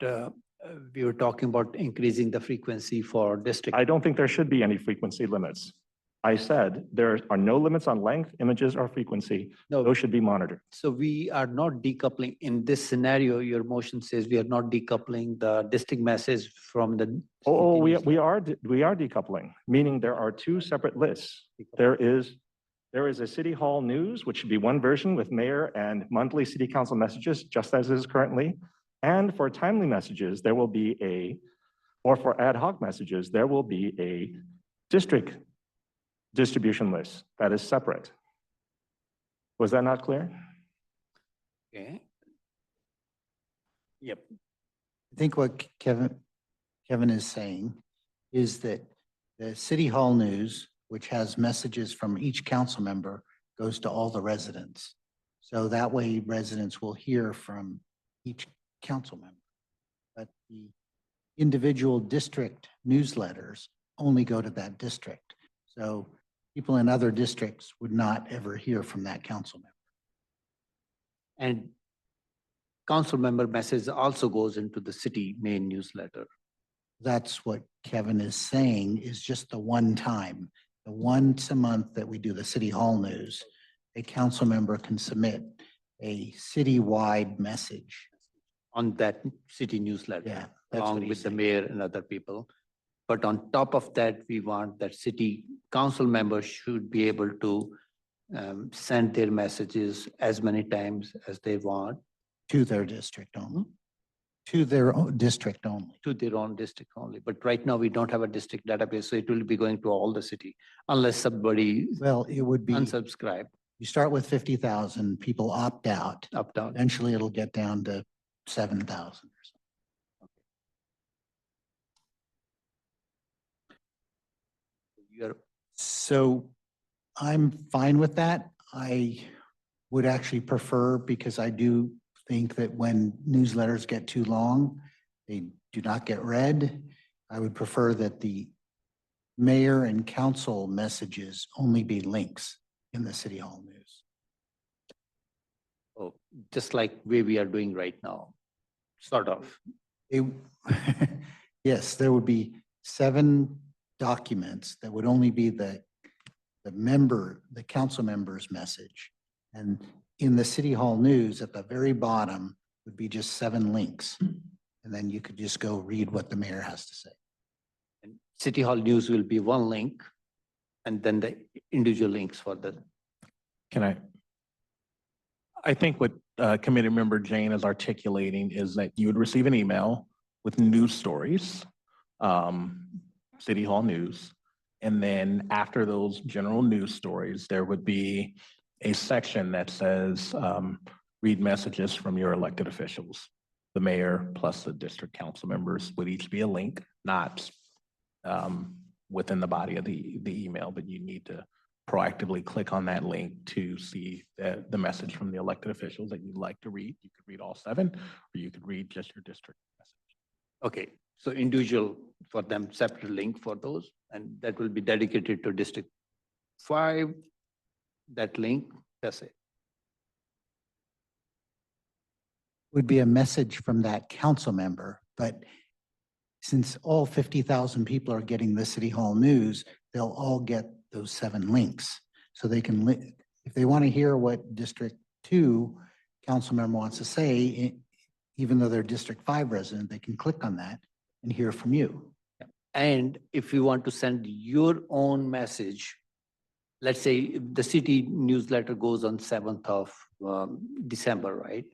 Speaker 1: we were talking about increasing the frequency for district.
Speaker 8: I don't think there should be any frequency limits. I said there are no limits on length, images, or frequency.
Speaker 1: No.
Speaker 8: Those should be monitored.
Speaker 1: So we are not decoupling, in this scenario, your motion says we are not decoupling the district message from the.
Speaker 8: Oh,
Speaker 1: city newsletter.
Speaker 8: we are decoupling, meaning there are two separate lists. There is a city hall news, which should be one version with mayor and monthly city council messages, just as is currently. And for timely messages, there will be or for ad hoc messages, there will be a district distribution list that is separate. Was that not clear?
Speaker 1: Okay. Yep.
Speaker 7: I think what Kevin is saying is that the City Hall News, which has messages from each council member, goes to all the residents. So that way residents will hear from each council member. But the individual district newsletters only go to that district. So people in other districts would not ever hear from that council member.
Speaker 1: And council member message also goes into the city main newsletter.
Speaker 7: That's what Kevin is saying, is just the one time, the once a month that we do the City Hall News, a council member can submit a citywide message.
Speaker 1: On that city newsletter.
Speaker 7: Yeah, that's what
Speaker 1: Along
Speaker 7: he's
Speaker 1: with the
Speaker 7: saying.
Speaker 1: mayor and other people. But on top of that, we want that city council members should be able to send their messages as many times as they want
Speaker 7: To their district only. To their own district only.
Speaker 1: to their own district only. But right now, we don't have a district database, so it will be going to all the city unless somebody
Speaker 7: Well, it would be,
Speaker 1: unsubscribe,
Speaker 7: you start with 50,000, people opt out.
Speaker 1: up, down.
Speaker 7: Eventually, it'll get down to 7,000 or something.
Speaker 1: You're,
Speaker 7: So I'm fine with that. I would actually prefer, because I do think that when newsletters get too long, they do not get read. I would prefer that the mayor and council messages only be links in the City Hall News.
Speaker 1: oh, just like way we are doing right now, sort of.
Speaker 7: It, yes, there would be 7 documents that would only be the council member's message. And in the City Hall News, at the very bottom, would be just 7 links. And then you could just go read what the mayor has to say.
Speaker 1: And City Hall News will be one link, and then the individual links for the.
Speaker 3: I think what Committee Member Jane is articulating is that you would receive an email with news stories, City Hall News. And then after those general news stories, there would be a section that says, read messages from your elected officials. The mayor plus the district council members would each be a link, not within the body of the email, but you need to proactively click on that link to see the message from the elected officials that you'd like to read. You could read all 7, or you could read just your district message.
Speaker 1: Okay, so individual for them, separate link for those, and that will be dedicated to District 5. That link, that's it.
Speaker 7: Would be a message from that council member, but since all 50,000 people are getting the City Hall News, they'll all get those 7 links. So they can, if they want to hear what District 2 council member wants to say, even though they're District 5 resident, they can click on that and hear from you.
Speaker 1: And if you want to send your own message, let's say the city newsletter goes on 7th of December, right?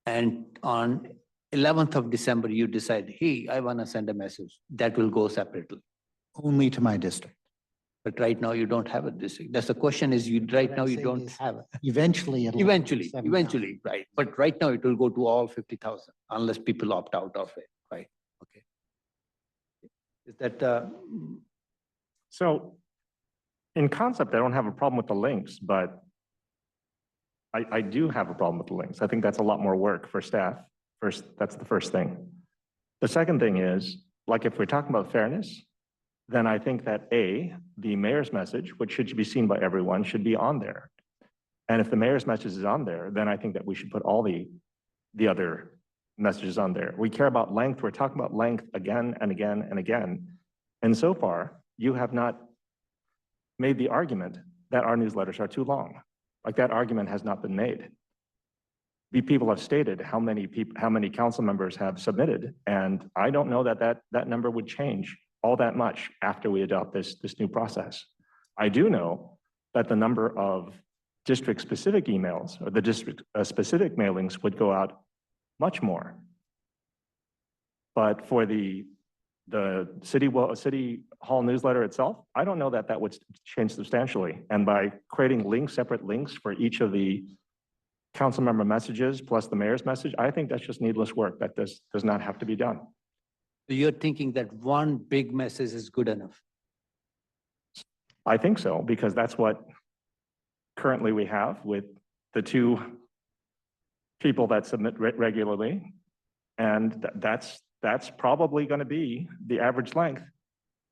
Speaker 1: And on 11th of December, you decide, hey, I want to send a message. That will go separately.
Speaker 7: Only to my district.
Speaker 1: But right now you don't have a district. That's the question is you, right
Speaker 7: What
Speaker 1: now
Speaker 7: I'm
Speaker 1: you
Speaker 7: saying
Speaker 1: don't
Speaker 7: is
Speaker 1: have.
Speaker 7: Eventually, it'll.
Speaker 1: Eventually, right. But right now it will go to all 50,000 unless people opt out of it, right? Okay. Is that,
Speaker 8: So in concept, I don't have a problem with the links, but I do have a problem with the links. I think that's a lot more work for staff. First, that's the first thing. The second thing is, like if we're talking about fairness, then I think that the mayor's message, which should be seen by everyone, should be on there. And if the mayor's message is on there, then I think that we should put all the other messages on there. We care about length. We're talking about length again and again and again. And so far, you have not made the argument that our newsletters are too long. Like that argument has not been made. The people have stated how many council members have submitted, and I don't know that number would change all that much after we adopt this new process. I do know that the number of district-specific emails or the district-specific mailings would go out much more. But for the city hall newsletter itself, I don't know that would change substantially. And by creating links, separate links for each of the council member messages plus the mayor's message, I think that's just needless work that does not have to be done.
Speaker 1: So you're thinking that one big message is good enough?
Speaker 8: I think so, because that's what currently we have with the two people that submit regularly. And that's probably going to be the average length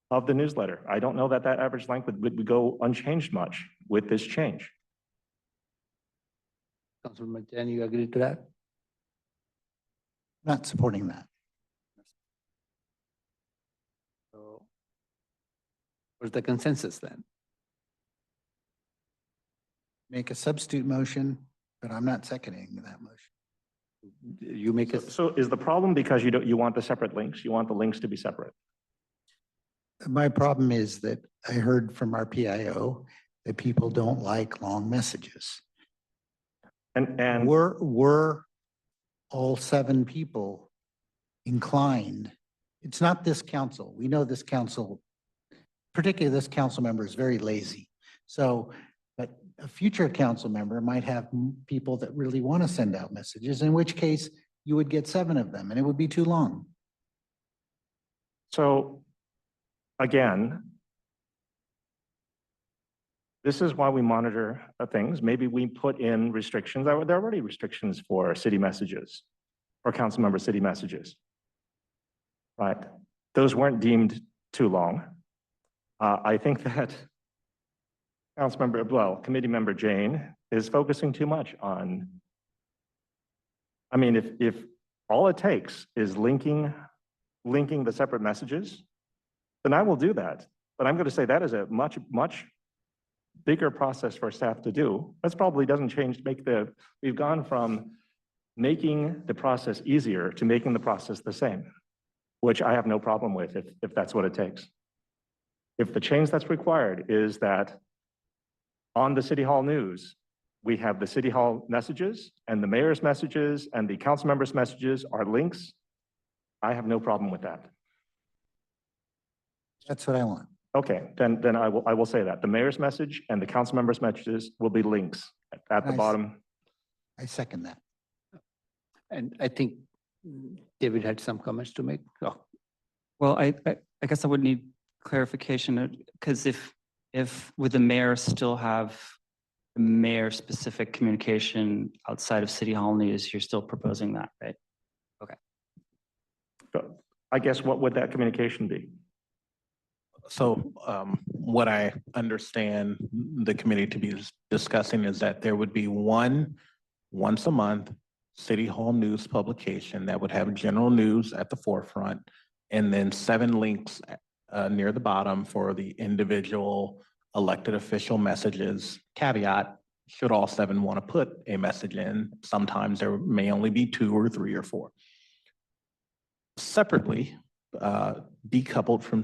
Speaker 8: of the newsletter. I don't know that average length would go unchanged much with this change.
Speaker 1: Councilman Chen, you agree to that?
Speaker 7: Not supporting that.
Speaker 1: So what's the consensus then?
Speaker 7: Make a substitute motion, but I'm not seconding that motion.
Speaker 1: You make a,
Speaker 8: So is the problem because you want the separate links? You want the links to be separate?
Speaker 7: My problem is that I heard from our PIO that people don't like long messages.
Speaker 8: And
Speaker 7: Were all 7 people inclined? It's not this council. We know this council, particularly this council member, is very lazy. So, but a future council member might have people that really want to send out messages, in which case you would get 7 of them and it would be too long.
Speaker 8: so, again, this is why we monitor things. Maybe we put in restrictions. There are already restrictions for city messages or council member city messages, right? Those weren't deemed too long. I think that committee member Jane is focusing too much on, I mean, if all it takes is linking the separate messages, then I will do that. But I'm going to say that is a much bigger process for staff to do. That's probably doesn't change, we've gone from making the process easier to making the process the same, which I have no problem with if that's what it takes. If the change that's required is that on the City Hall news, we have the City Hall messages and the mayor's messages and the council members' messages are links, I have no problem with that.
Speaker 7: That's what I want.
Speaker 8: Okay, then I will say that. The mayor's message and the council members' messages will be links at the
Speaker 7: Nice.
Speaker 8: bottom.
Speaker 7: I second that.
Speaker 1: and I think David had some comments to make. Oh,
Speaker 9: Well, I guess I would need clarification, because if would the mayor still have the mayor-specific communication outside of City Hall news, you're still proposing that, right?
Speaker 8: But I guess what would that communication be?
Speaker 3: So what I understand the committee to be discussing is that there would be once a month, City Hall news publication that would have general news at the forefront, and then 7 links near the bottom for the individual elected official messages. Caveat, should all 7 want to put a message in, sometimes there may only be 2 or 3 or 4. Separately, decoupled from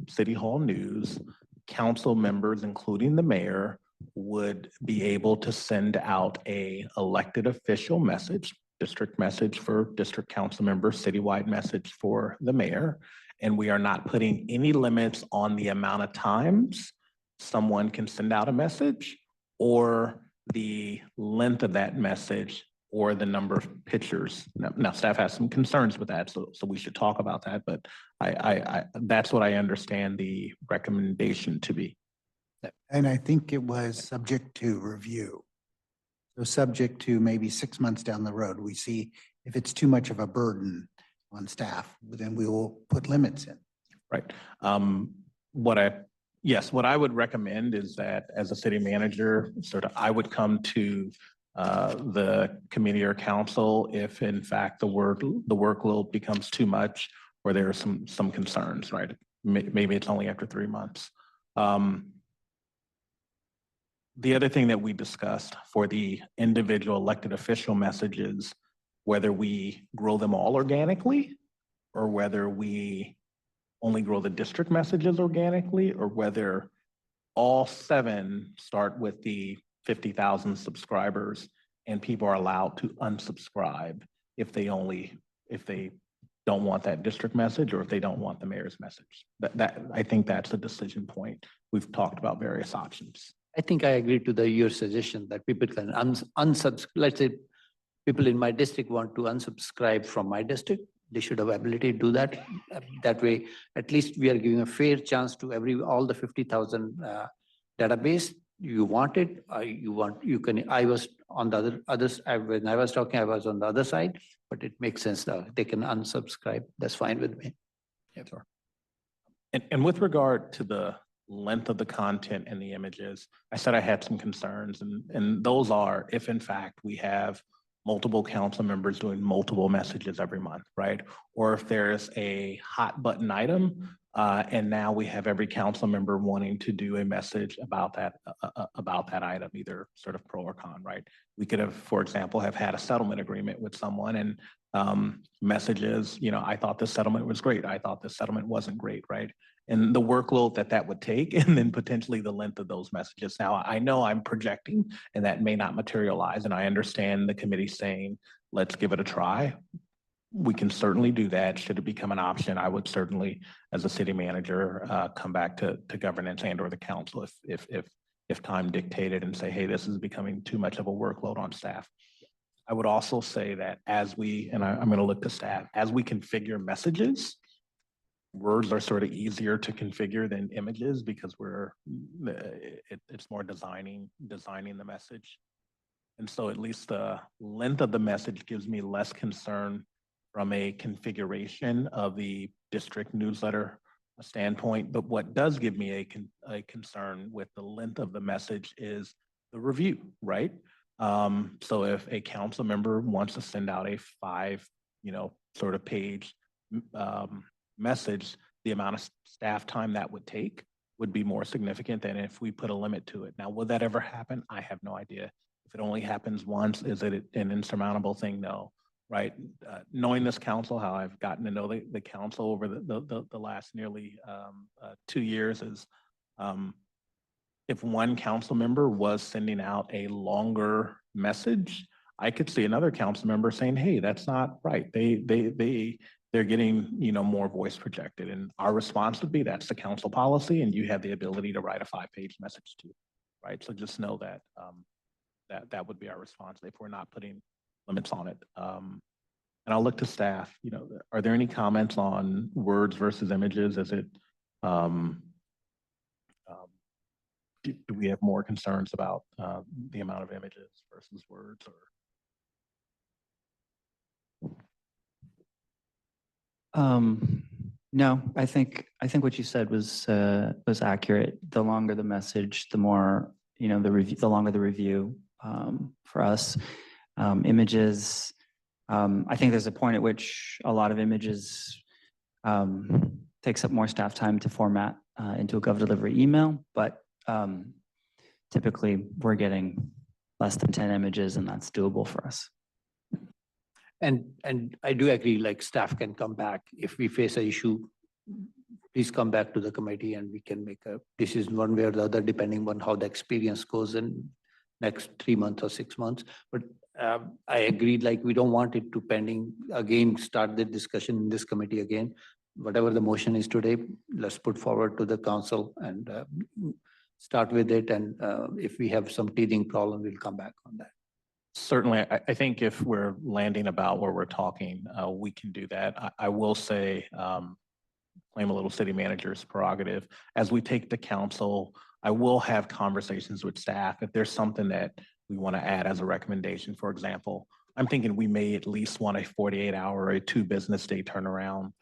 Speaker 3: City Hall news, council members, including the mayor, would be able to send out a elected official message, district message for district council members, citywide message for the mayor. And we are not putting any limits on the amount of times someone can send out a message or the length of that message or the number of pictures. Now staff has some concerns with that, so we should talk about that, but I that's what I understand the recommendation to be.
Speaker 7: And I think it was subject to review. So subject to maybe 6 months down the road, we see if it's too much of a burden on staff, then we will put limits in.
Speaker 3: Right. what I would recommend is that as a city manager, I would come to the committee or council if in fact the workload becomes too much or there are some concerns, right? Maybe it's only after 3 months. The other thing that we discussed for the individual elected official messages, whether we grow them all organically or whether we only grow the district messages organically, or whether all 7 start with the 50,000 subscribers and people are allowed to unsubscribe if they don't want that district message or if they don't want the mayor's message. I think that's a decision point. We've talked about various options.
Speaker 1: I think I agree to your suggestion that people can unsubscribe. Let's say people in my district want to unsubscribe from my district. They should have ability to do that. That way, at least we are giving a fair chance to all the 50,000 database. You want it, you can, I was on the others, when I was talking, I was on the other side, but it makes sense that they can unsubscribe. That's fine with me.
Speaker 3: Yeah, sure. And with regard to the length of the content and the images, I said I had some concerns, and those are if in fact we have multiple council members doing multiple messages every month, right? Or if there's a hot button item, and now we have every council member wanting to do a message about that item, either sort of pro or con, right? We could have, for example, have had a settlement agreement with someone and messages, I thought this settlement was great. I thought this settlement wasn't great, right? And the workload that would take, and then potentially the length of those messages. Now, I know I'm projecting and that may not materialize, and I understand the committee saying, let's give it a try. We can certainly do that. Should it become an option, I would certainly, as a city manager, come back to governance and or the council if time dictated and say, hey, this is becoming too much of a workload on staff. I would also say that I'm going to look to staff, as we configure messages, words are sort of easier to configure than images because it's more designing the message. And so at least the length of the message gives me less concern from a configuration of the district newsletter standpoint. But what does give me a concern with the length of the message is the review, right? So if a council member wants to send out a 5, sort of page message, the amount of staff time that would take would be more significant than if we put a limit to it. Now, will that ever happen? I have no idea. If it only happens once, is it an insurmountable thing? No, right? Knowing this council, how I've gotten to know the council over the last nearly 2 years is if one council member was sending out a longer message, I could see another council member saying, hey, that's not right. They're getting, more voice projected. And our response would be, that's the council policy, and you have the ability to write a 5-page message too, right? So just know that that would be our response if we're not putting limits on it. And I'll look to staff, are there any comments on words versus images? Is it, do we have more concerns about the amount of images versus words?
Speaker 9: No, I think what you said was accurate. The longer the message, the more, the longer the review for us. Images, I think there's a point at which a lot of images takes up more staff time to format into a GovDelivery email, but typically we're getting less than 10 images, and that's doable for us.
Speaker 1: And I do agree, like staff can come back if we face an issue. Please come back to the committee and we can make a decision one way or the other, depending on how the experience goes in next 3 months or 6 months. But I agreed, like we don't want it to pending again, start the discussion in this committee again. Whatever the motion is today, let's put forward to the council and start with it. And if we have some teething problem, we'll come back on that.
Speaker 3: Certainly, I think if we're landing about where we're talking, we can do that. I will say, claim a little city manager's prerogative. As we take the council, I will have conversations with staff. If there's something that we want to add as a recommendation, for example, I'm thinking we may at least want a 48-hour or a 2 business day turnaround,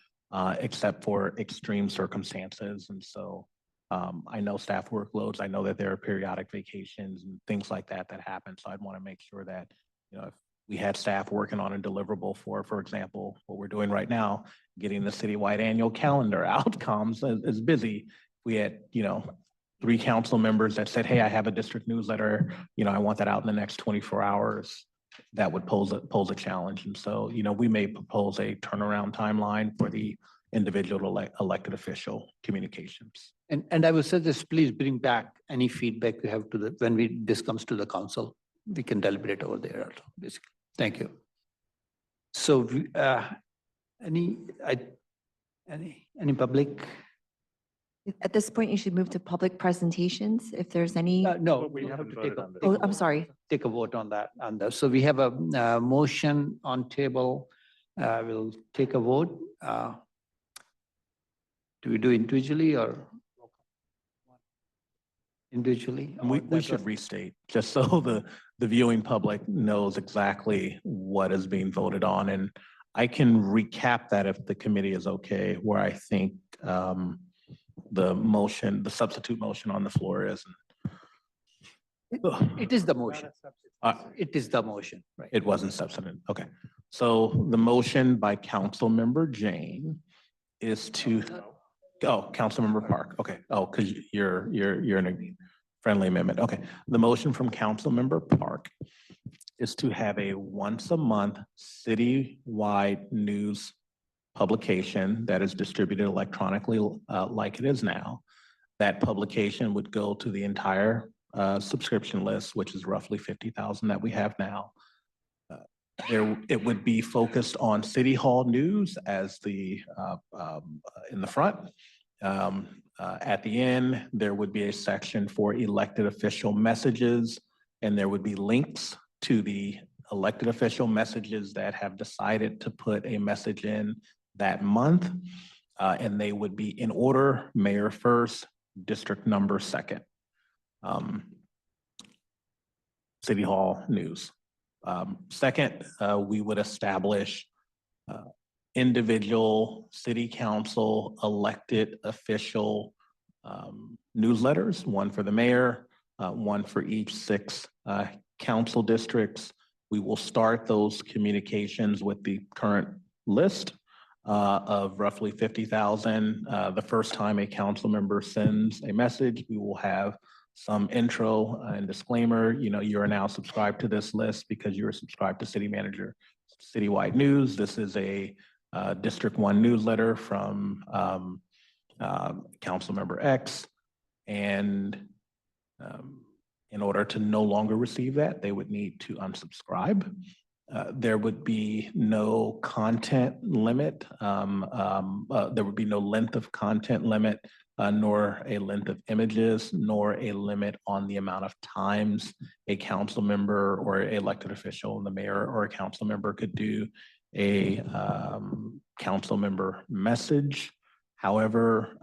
Speaker 3: except for extreme circumstances. And so I know staff workloads, I know that there are periodic vacations and things like that that happen. So I'd want to make sure that, if we had staff working on a deliverable for example, what we're doing right now, getting the citywide annual calendar outcomes is busy. We had, 3 council members that said, hey, I have a district newsletter, I want that out in the next 24 hours. That would pose a challenge. And so, we may propose a turnaround timeline for the individual elected official communications.
Speaker 1: And I would suggest, please bring back any feedback you have when this comes to the council. We can deliberate over there, also, basically. Thank you. So, any public?
Speaker 5: At this point, you should move to public presentations if there's any.
Speaker 1: No,
Speaker 8: But we
Speaker 1: we have
Speaker 8: haven't
Speaker 1: to take
Speaker 8: voted
Speaker 1: a.
Speaker 8: on this.
Speaker 1: take a
Speaker 5: Oh, I'm
Speaker 1: vote.
Speaker 5: sorry.
Speaker 1: Take a vote on that. So we have a motion on table. We'll take a vote. Do we do individually or? Individually?
Speaker 3: And we should restate, just so the viewing public knows exactly what is being voted on. And I can recap that if the committee is okay, where I think the substitute motion on the floor is.
Speaker 1: It is the motion.
Speaker 3: Uh,
Speaker 1: It is the motion, right?
Speaker 3: It wasn't substantive. Okay. So the motion by Councilmember Jane is to, Councilmember Park. Okay. Oh, because you're in a friendly amendment. Okay. The motion from Councilmember Park is to have a once a month citywide news publication that is distributed electronically like it is now. That publication would go to the entire subscription list, which is roughly 50,000 that we have now. It would be focused on City Hall news as in the front. At the end, there would be a section for elected official messages, and there would be links to the elected official messages that have decided to put a message in that month. And they would be in order: mayor first, district number second. City Hall news. Second, we would establish individual city council elected official newsletters, one for the mayor, one for each 6 council districts. We will start those communications with the current list of roughly 50,000. The first time a council member sends a message, we will have some intro and disclaimer. You are now subscribed to this list because you are subscribed to City Manager Citywide News. This is a District 1 newsletter from Councilmember X. And in order to no longer receive that, they would need to unsubscribe. There would be no content limit. There would be no length of content limit, nor a length of images, nor a limit on the amount of times a council member or an elected official, the mayor or a council member, could do a council member message. However,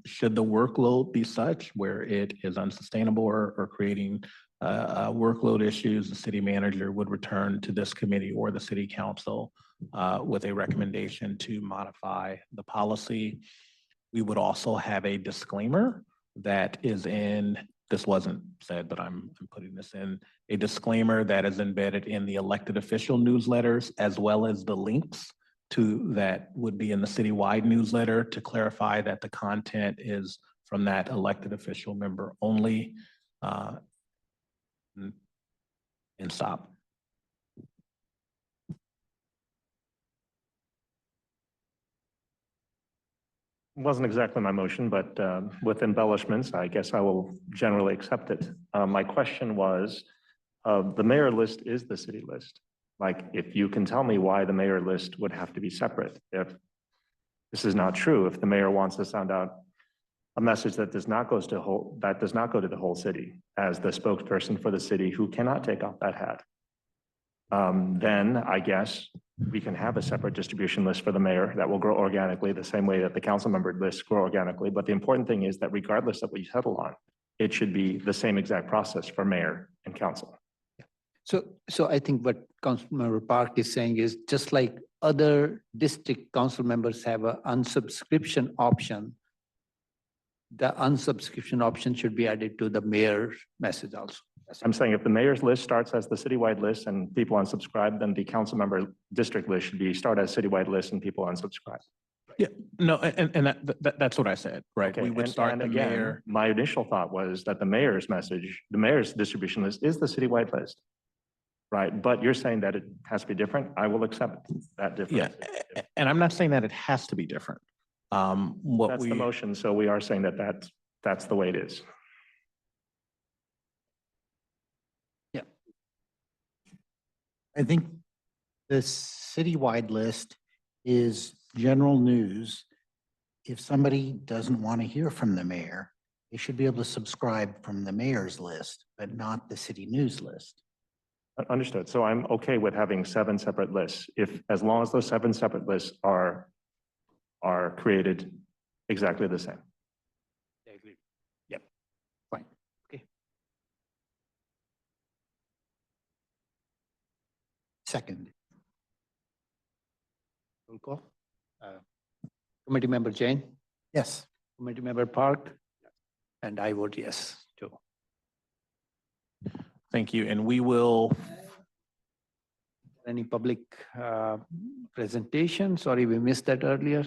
Speaker 3: should the workload be such where it is unsustainable or creating workload issues, the city manager would return to this committee or the city council with a recommendation to modify the policy. We would also have a disclaimer that is in, this wasn't said, but I'm putting this in, a disclaimer that is embedded in the elected official newsletters, as well as the links to that would be in the citywide newsletter, to clarify that the content is from that elected official member only. And stop.
Speaker 8: Wasn't exactly my motion, but with embellishments, I guess I will generally accept it. My question was, the mayor list is the city list. Like, if you can tell me why the mayor list would have to be separate, if this is not true, if the mayor wants to send out a message that does not go to the whole city as the spokesperson for the city who cannot take off that hat, then I guess we can have a separate distribution list for the mayor that will grow organically the same way that the council member lists grow organically. But the important thing is that regardless of what you settle on, it should be the same exact process for mayor and council.
Speaker 1: So I think what Councilmember Park is saying is, just like other district council members have an unsubscription option, the unsubscription option should be added to the mayor's message also.
Speaker 8: I'm saying if the mayor's list starts as the citywide list and people unsubscribe, then the council member district list should be start as citywide list and people unsubscribe.
Speaker 3: No, and that's what I said, right?
Speaker 8: Okay,
Speaker 3: We would
Speaker 8: and-
Speaker 3: start
Speaker 8: and
Speaker 3: the
Speaker 8: again,
Speaker 3: mayor.
Speaker 8: My initial thought was that the mayor's message, the mayor's distribution list is the citywide list. Right, but you're saying that it has to be different. I will accept that
Speaker 3: Yeah,
Speaker 8: difference.
Speaker 3: and I'm not saying that it has to be different. What
Speaker 8: That's the
Speaker 3: we,
Speaker 8: motion, so we are saying that that's the way it is.
Speaker 7: I think the citywide list is general news. If somebody doesn't want to hear from the mayor, they should be able to subscribe from the mayor's list, but not the city news list.
Speaker 8: Understood. So I'm okay with having 7 separate lists, as long as those 7 separate lists are created exactly the same.
Speaker 1: I agree. Yep, fine, okay.
Speaker 7: Second,
Speaker 1: Roll call. Committee member Jane,
Speaker 7: yes.
Speaker 1: committee member Park, and I vote yes too.
Speaker 3: thank you, and we will,
Speaker 1: Any public presentation? Sorry, we missed that earlier.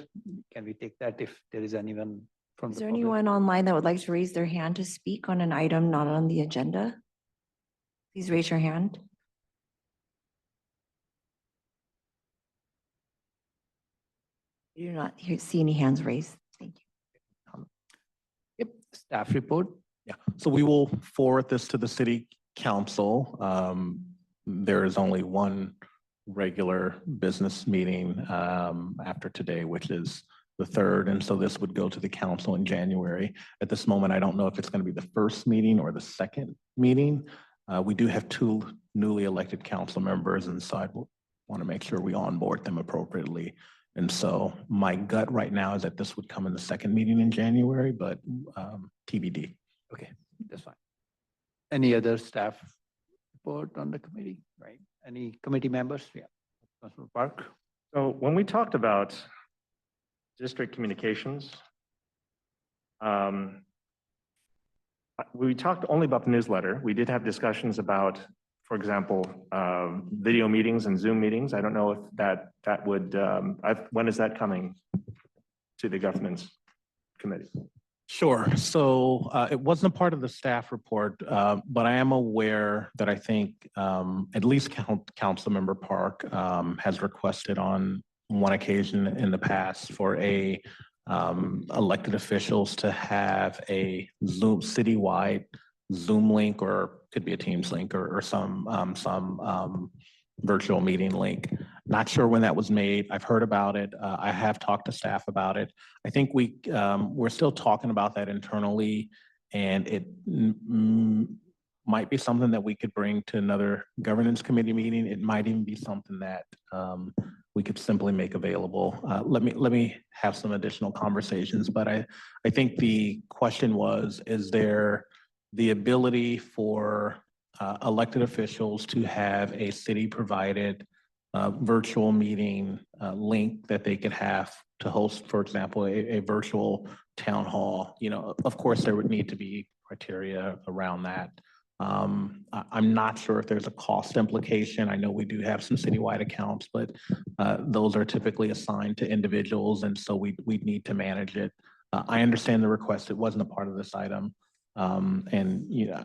Speaker 1: Can we take that if there is anyone from
Speaker 5: Is
Speaker 1: the
Speaker 5: there
Speaker 1: public?
Speaker 5: anyone online that would like to raise their hand to speak on an item not on the agenda? Please raise your hand. You do not see any hands raised. Thank you.
Speaker 1: Yep, staff report.
Speaker 3: yeah, so we will forward this to the city council. There is only one regular business meeting after today, which is the 3rd, and so this would go to the council in January. At this moment, I don't know if it's going to be the first meeting or the second meeting. We do have 2 newly elected council members, and so I want to make sure we onboard them appropriately. And so my gut right now is that this would come in the second meeting in January, but TBD.
Speaker 1: Okay, that's fine. Any other staff report on the committee, right? Any committee members? Yeah. Councilor Park?
Speaker 8: So when we talked about district communications, we talked only about the newsletter. We did have discussions about, for example, video meetings and Zoom meetings. I don't know if that would, when is that coming to the governance committee?
Speaker 3: Sure. So it wasn't a part of the staff report, but I am aware that I think at least Councilmember Park has requested on one occasion in the past for elected officials to have a Zoom citywide Zoom link, or could be a Teams link, or some virtual meeting link. Not sure when that was made. I've heard about it. I have talked to staff about it. I think we're still talking about that internally, and it might be something that we could bring to another governance committee meeting. It might even be something that we could simply make available. Let me have some additional conversations, but I think the question was, is there the ability for elected officials to have a city-provided virtual meeting link that they could have to host, for example, a virtual town hall? You know, of course, there would need to be criteria around that. I'm not sure if there's a cost implication. I know we do have some citywide accounts, but those are typically assigned to individuals, and so we'd need to manage it. I understand the request. It wasn't a part of this item. And, you know,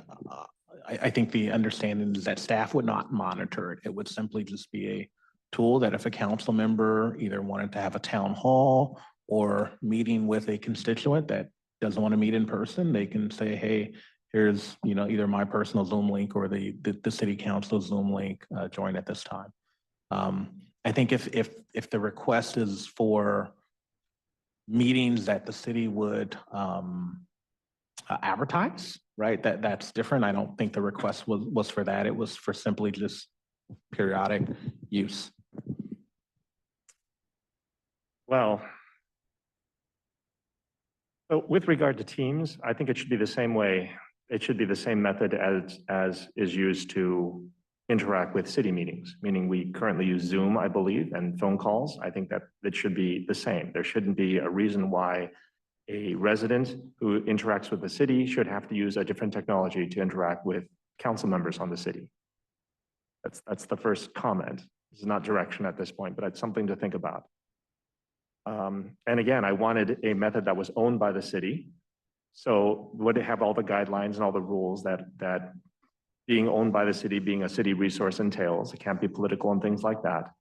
Speaker 3: I think the understanding is that staff would not monitor it. It would simply just be a tool that if a council member either wanted to have a town hall or meeting with a constituent that doesn't want to meet in person, they can say, hey, here's, you know, either my personal Zoom link or the city council Zoom link, join at this time. I think if the request is for meetings that the city would advertise, right? That's different. I don't think the request was for that. It was for simply just periodic use.
Speaker 8: Well, so with regard to Teams, I think it should be the same way. It should be the same method as is used to interact with city meetings, meaning we currently use Zoom, I believe, and phone calls. I think that it should be the same. There shouldn't be a reason why A resident who interacts with the city should have to use a different technology to interact with council members on the city. That's the first comment. This is not direction at this point, but it's something to think about. And again, I wanted a method that was owned by the city. So would it have all the guidelines and all the rules that being owned by the city, being a city resource entails? It can't be political and things like that.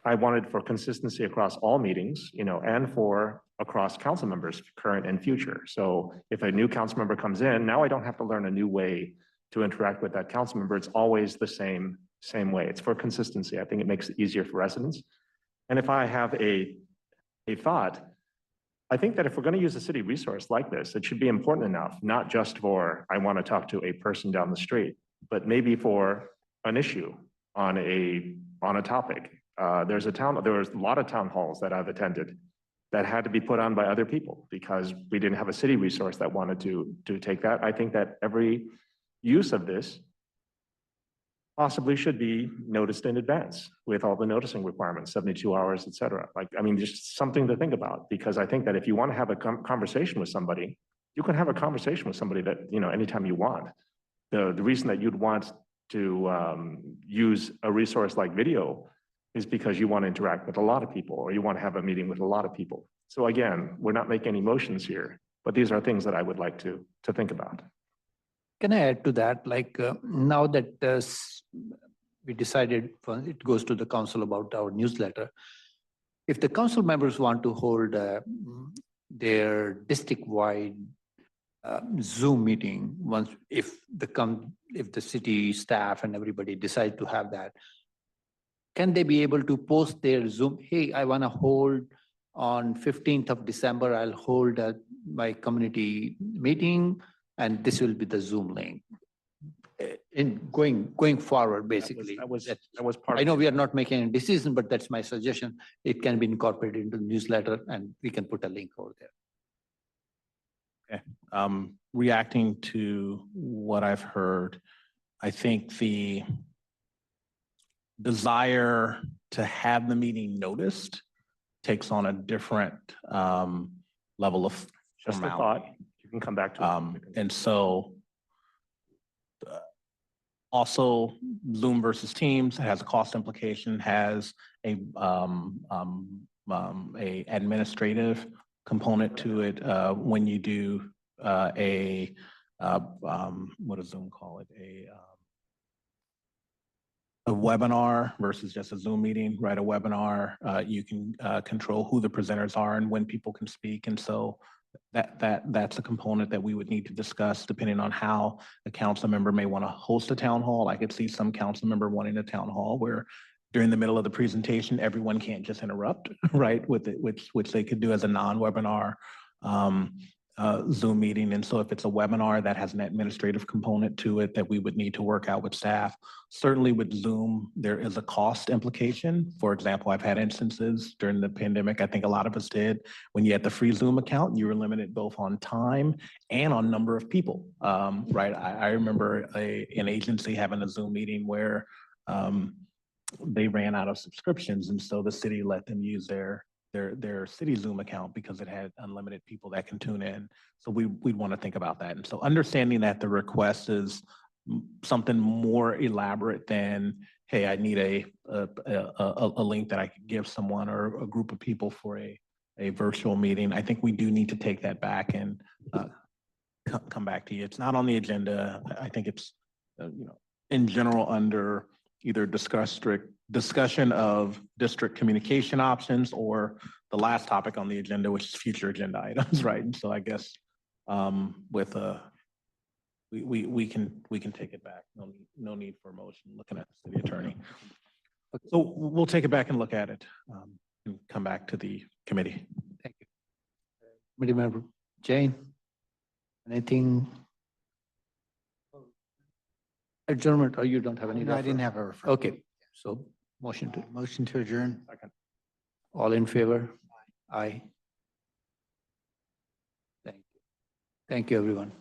Speaker 8: I wanted for consistency across all meetings, and for across council members, current and future. So if a new council member comes in, now I don't have to learn a new way to interact with that council member. It's always the same way. It's for consistency. I think it makes it easier for residents. And if I have a thought, I think that if we're going to use a city resource like this, it should be important enough, not just for, I want to talk to a person down the street, but maybe for an issue on a topic. There was a lot of town halls that I've attended that had to be put on by other people because we didn't have a city resource that wanted to take that. I think that every use of this possibly should be noticed in advance with all the noticing requirements, 72 hours, et cetera. Just something to think about, because I think that if you want to have a conversation with somebody, you can have a conversation with somebody that, anytime you want. The reason that you'd want to use a resource like video is because you want to interact with a lot of people, or you want to have a meeting with a lot of people. So again, we're not making any motions here, but these are things that I would like to think about.
Speaker 1: Can I add to that? Now that we decided it goes to the council about our newsletter, if the council members want to hold their district-wide Zoom meeting, if the city staff and everybody decide to have that, can they be able to post their Zoom? Hey, I want to hold on 15th of December, I'll hold my community meeting, and this will be the Zoom link. In going forward, basically.
Speaker 8: That was part.
Speaker 1: I know we are not making a decision, but that's my suggestion. It can be incorporated into the newsletter, and we can put a link over there.
Speaker 3: Okay. Reacting to what I've heard, I think the desire to have the meeting noticed takes on a different level of
Speaker 8: Just a thought.
Speaker 3: formality.
Speaker 8: You can come back to it.
Speaker 3: And so also Zoom versus Teams has a cost implication, has a administrative component to it when you do what does Zoom call it? A webinar versus just a Zoom meeting, right? A webinar, you can control who the presenters are and when people can speak. And so that's a component that we would need to discuss depending on how a council member may want to host a town hall. I could see some council member wanting a town hall where during the middle of the presentation, everyone can't just interrupt, right? Which they could do as a non-webinar Zoom meeting. And so if it's a webinar that has an administrative component to it that we would need to work out with staff, certainly with Zoom, there is a cost implication. For example, I've had instances during the pandemic, I think a lot of us did, when you had the free Zoom account, you were limited both on time and on number of people, right? I remember an agency having a Zoom meeting where they ran out of subscriptions. And so the city let them use their city Zoom account because it had unlimited people that can tune in. So we'd want to think about that. And so understanding that the request is something more elaborate than, hey, I need a link that I could give someone or a group of people for a virtual meeting. I think we do need to take that back and come back to you. It's not on the agenda. I think it's, in general under either discussion of district communication options or the last topic on the agenda, which is future agenda items, right? And so I guess we can take it back. No need for a motion, looking at the city attorney. So we'll take it back and look at it and come back to the committee.
Speaker 1: Thank you. Committee member Jane, anything? Adjournment, or you don't have any?
Speaker 7: No, I didn't have a referral.
Speaker 1: Okay, so motion
Speaker 7: to adjourn.
Speaker 8: Second.
Speaker 1: all in favor? Aye. Thank you. Thank you, everyone.